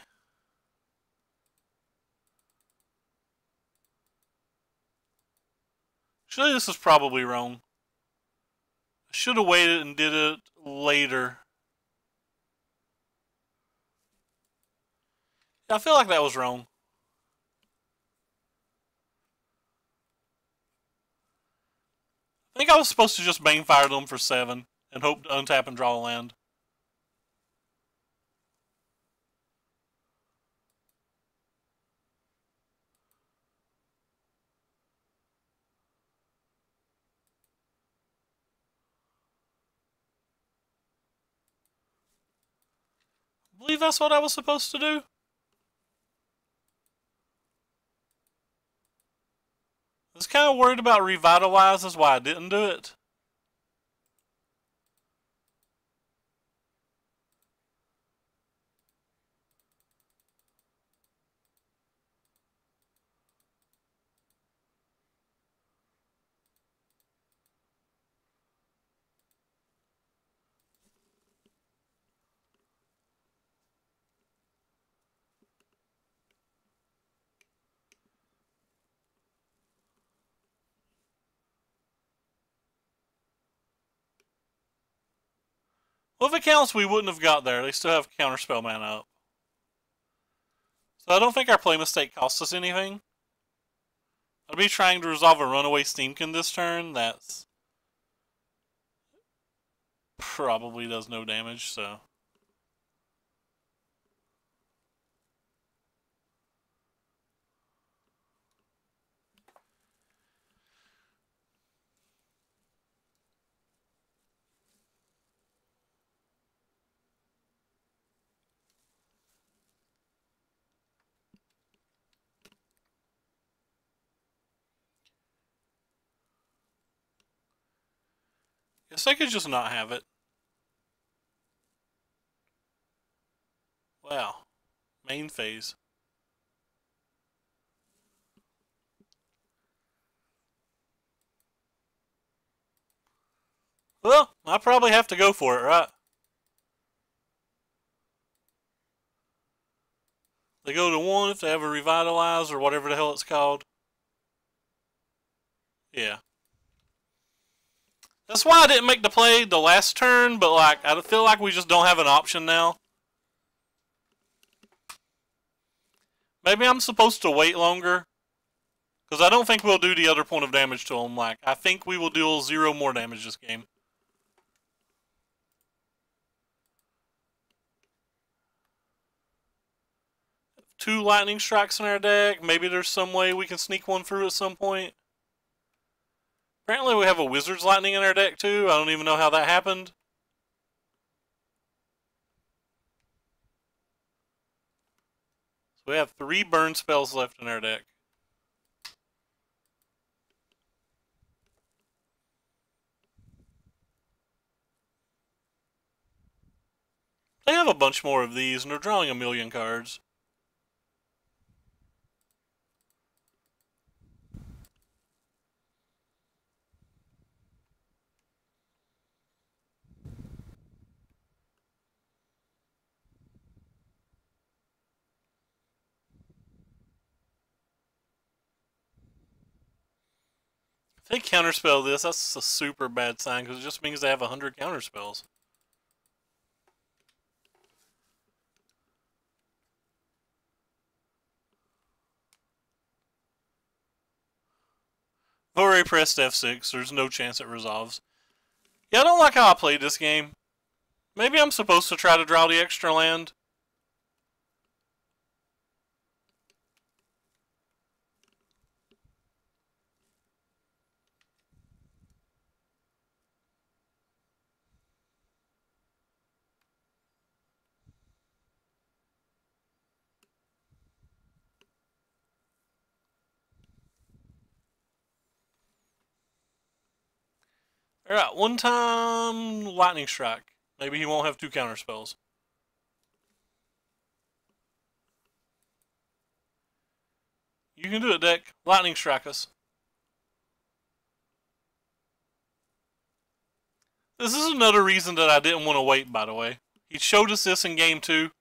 S1: Actually, this is probably wrong. I should have waited and did it later. I feel like that was wrong. I think I was supposed to just Banefire them for 7 and hope to untap and draw a land. I believe that's what I was supposed to do. I was kind of worried about Revitalize, is why I didn't do it. Well, if it counts, we wouldn't have got there. They still have Counterspell mana up. So I don't think our play mistake cost us anything. I'll be trying to resolve a runaway Steamkin this turn. That's probably does no damage, so. Guess I could just not have it. Wow. Main phase. Well, I probably have to go for it, right? They go to 1 if they have a Revitalize or whatever the hell it's called. Yeah. That's why I didn't make the play the last turn, but like I feel like we just don't have an option now. Maybe I'm supposed to wait longer. Because I don't think we'll do the other point of damage to him. Like, I think we will deal 0 more damage this game. Two lightning strikes in our deck. Maybe there's some way we can sneak one through at some point. Apparently we have a wizard's lightning in our deck too. I don't even know how that happened. So we have 3 burn spells left in our deck. They have a bunch more of these and they're drawing 1,000,000 cards. If they counterspell this, that's a super bad sign because it just means they have 100 counterspells. I've already pressed F6. There's no chance it resolves. Yeah, I don't like how I played this game. Maybe I'm supposed to try to draw the extra land. Alright, one time lightning strike. Maybe he won't have 2 counterspells. You can do it, deck. Lightning strike us. This is another reason that I didn't want to wait, by the way. He showed us this in game 2.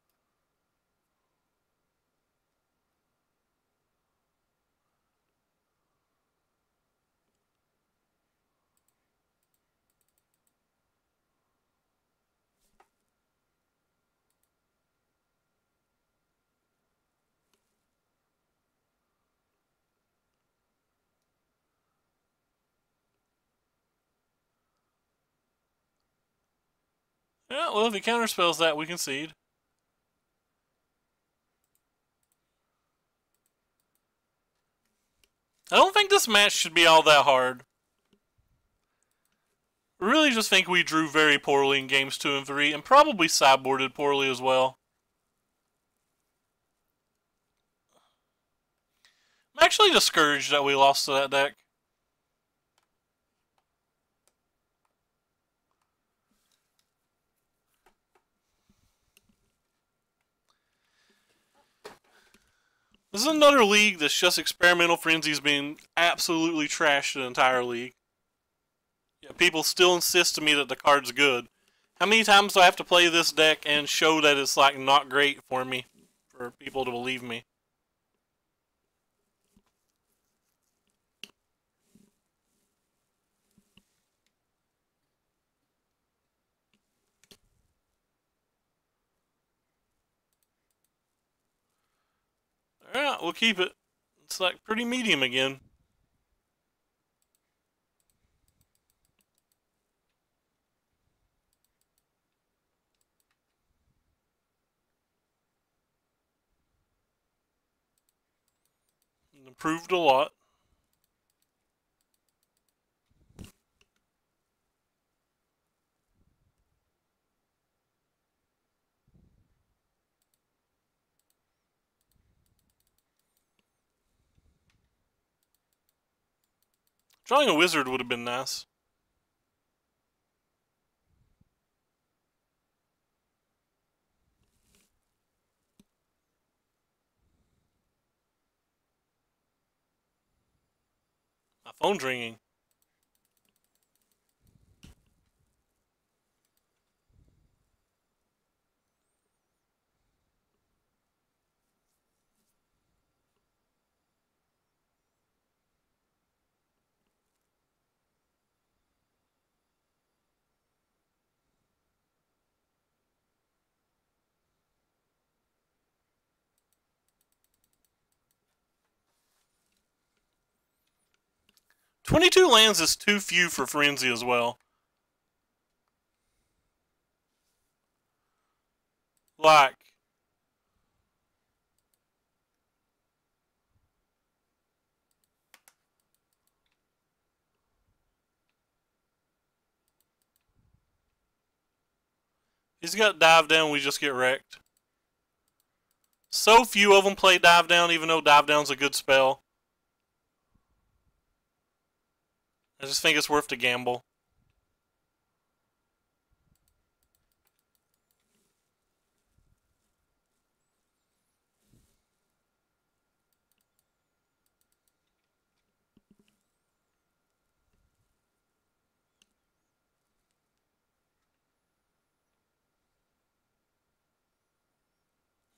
S1: Yeah, well, if he counterspells that, we concede. I don't think this match should be all that hard. I really just think we drew very poorly in games 2 and 3, and probably sideboarded poorly as well. I'm actually discouraged that we lost to that deck. This is another league that's just Experimental Frenzy's being absolutely trashed the entire league. Yeah, people still insist to me that the card's good. How many times do I have to play this deck and show that it's like not great for me, for people to believe me? Alright, we'll keep it. It's like pretty medium again. Improved a lot. Drawing a wizard would have been nice. My phone's ringing. "22 lands is too few for Frenzy as well. Like, he's got Dive Down, we just get wrecked. So few of them play Dive Down, even though Dive Down's a good spell. I just think it's worth the gamble.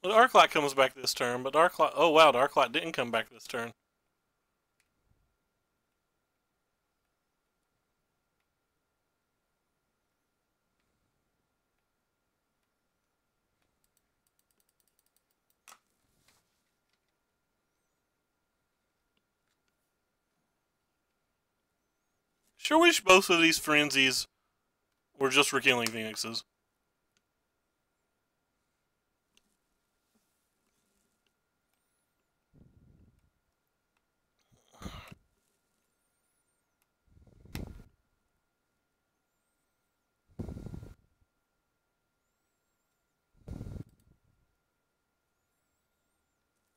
S1: Well, the Arclight comes back this turn, but the Arclight... Oh, wow, the Arclight didn't come back this turn. Sure wish both of these Frenzies were just Rekilling Phoenixes.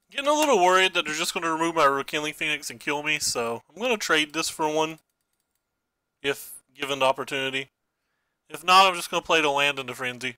S1: Getting a little worried that they're just going to remove my Rekilling Phoenix and kill me, so I'm going to trade this for one, if given the opportunity. If not, I'm just going to play the land into Frenzy.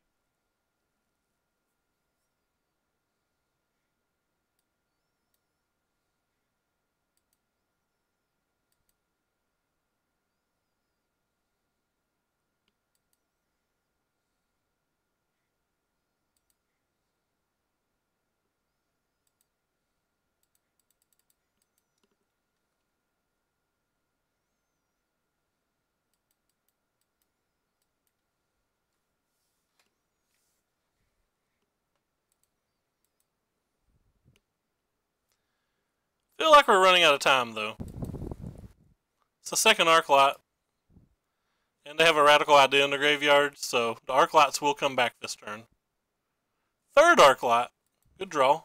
S1: Feel like we're running out of time, though. It's the second Arclight. And they have a Radical Idea in the graveyard, so the Arclights will come back this turn. Third Arclight. Good draw.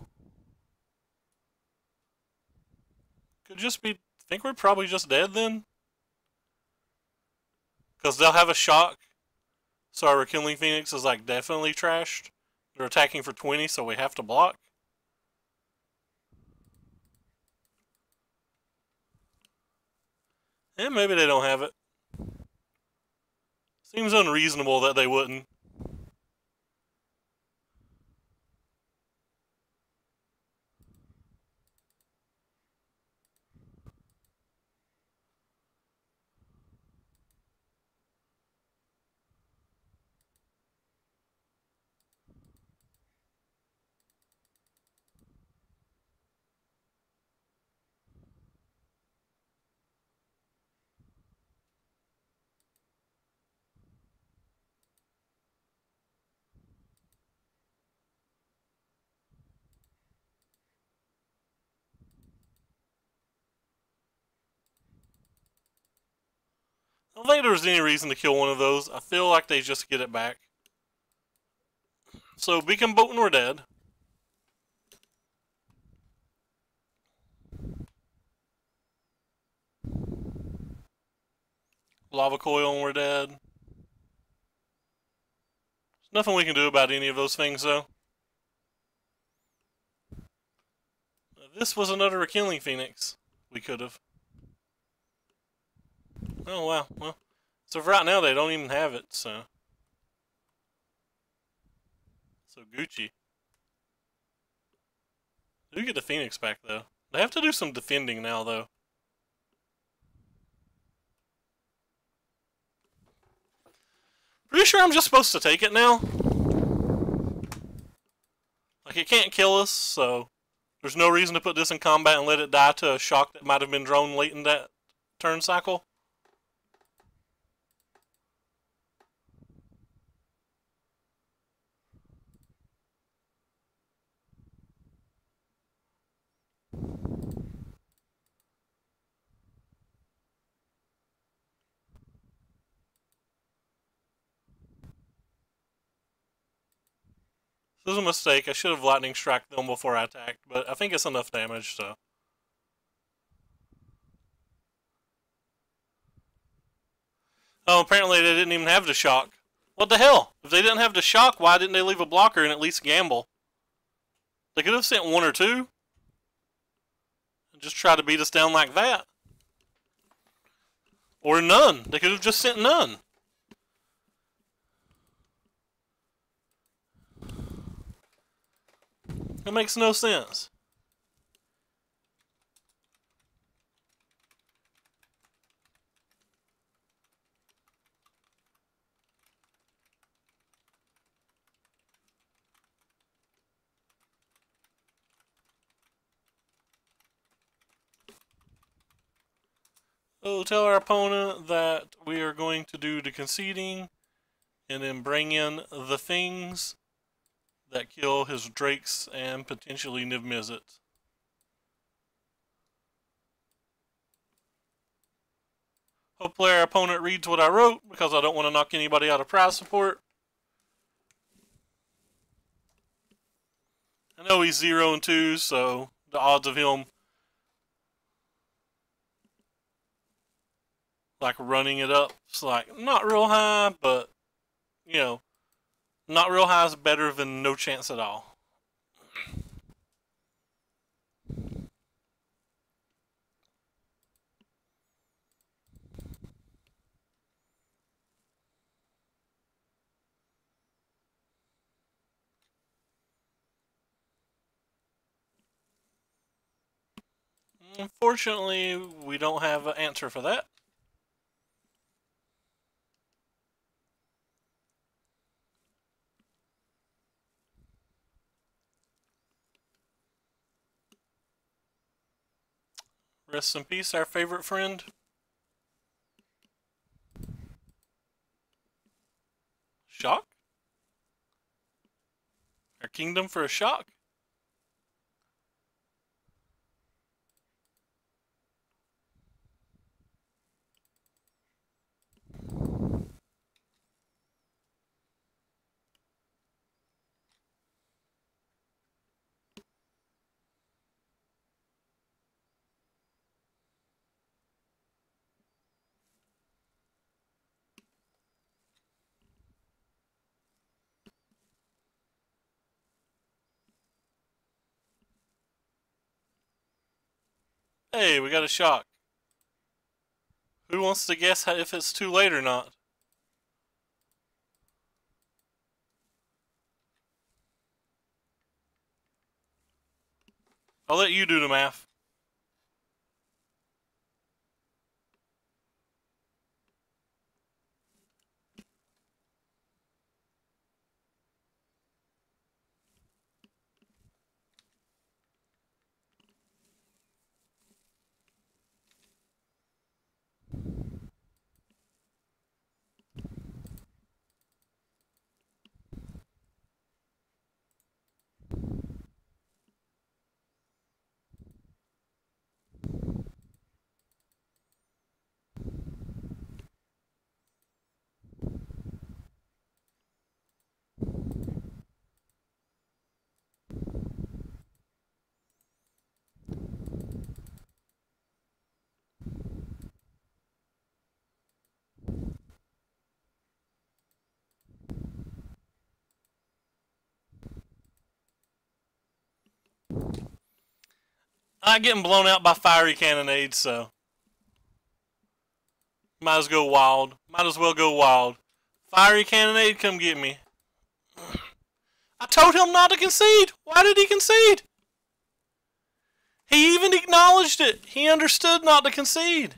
S1: Could just be... think we're probably just dead, then? Because they'll have a shock. So our Rekilling Phoenix is, like, definitely trashed. They're attacking for 20, so we have to block. And maybe they don't have it. Seems unreasonable that they wouldn't. I don't think there was any reason to kill one of those. I feel like they just get it back. So Beacon Boat and we're dead. Lava Coil and we're dead. There's nothing we can do about any of those things though. This was another Killing Phoenix. We could have. Oh wow, well. So for right now they don't even have it, so. So Gucci. Do get the Phoenix back though. They have to do some defending now though. Pretty sure I'm just supposed to take it now. Like it can't kill us, so there's no reason to put this in combat and let it die to a shock that might have been drawn late in that turn cycle. This is a mistake. I should have lightning struck them before I attacked, but I think it's enough damage, so. Oh, apparently they didn't even have the shock. What the hell? If they didn't have the shock, why didn't they leave a blocker and at least gamble? They could have sent one or two. And just try to beat us down like that. Or none. They could have just sent none. It makes no sense. So tell our opponent that we are going to do the conceding and then bring in the things that kill his drakes and potentially Niv Mizzet. Hopefully our opponent reads what I wrote because I don't want to knock anybody out of prize support. I know he's 0 and 2, so the odds of him like running it up is like not real high, but you know, not real high is better than no chance at all. Unfortunately, we don't have an answer for that. Rest in peace, our favorite friend. Shock? Our kingdom for a shock? Hey, we got a shock. Who wants to guess if it's too late or not? I'll let you do the math. I like getting blown out by fiery cannonades, so might as go wild. Might as well go wild. Fiery cannonade, come get me. I told him not to concede. Why did he concede? He even acknowledged it. He understood not to concede.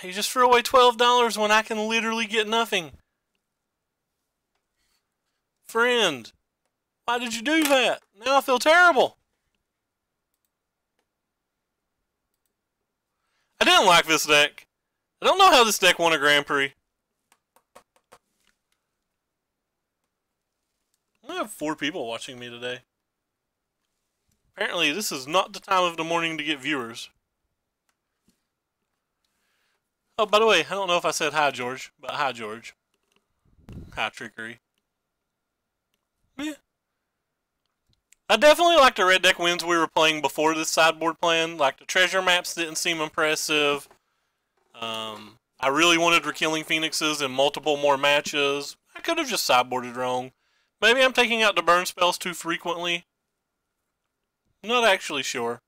S1: He just threw away $12 when I can literally get nothing. Friend, why did you do that? Now I feel terrible. I didn't like this deck. I don't know how this deck won a Grand Prix. I have 4 people watching me today. Apparently, this is not the time of the morning to get viewers. Oh, by the way, I don't know if I said hi, George, but hi, George. Hi, Trickery. Yeah. I definitely like the red deck wins we were playing before this sideboard plan. Like, the treasure maps didn't seem impressive. I really wanted Rekilling Phoenixes in multiple more matches. I could have just sideboarded wrong. Maybe I'm taking out the burn spells too frequently. I'm not actually sure.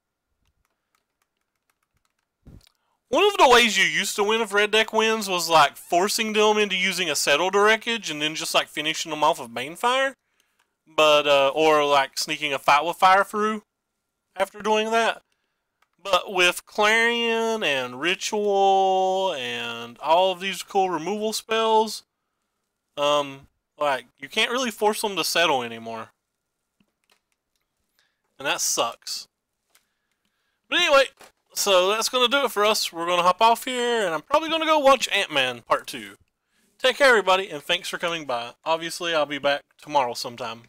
S1: One of the ways you used to win if red deck wins was like forcing them into using a settle the wreckage and then just like finishing them off with Banefire. But, or like sneaking a fight with fire through after doing that. But with Clarion and Ritual and all of these cool removal spells, like, you can't really force them to settle anymore. And that sucks. But anyway, so that's going to do it for us. We're going to hop off here, and I'm probably going to go watch Ant-Man Part 2. Take care, everybody, and thanks for coming by. Obviously, I'll be back tomorrow sometime.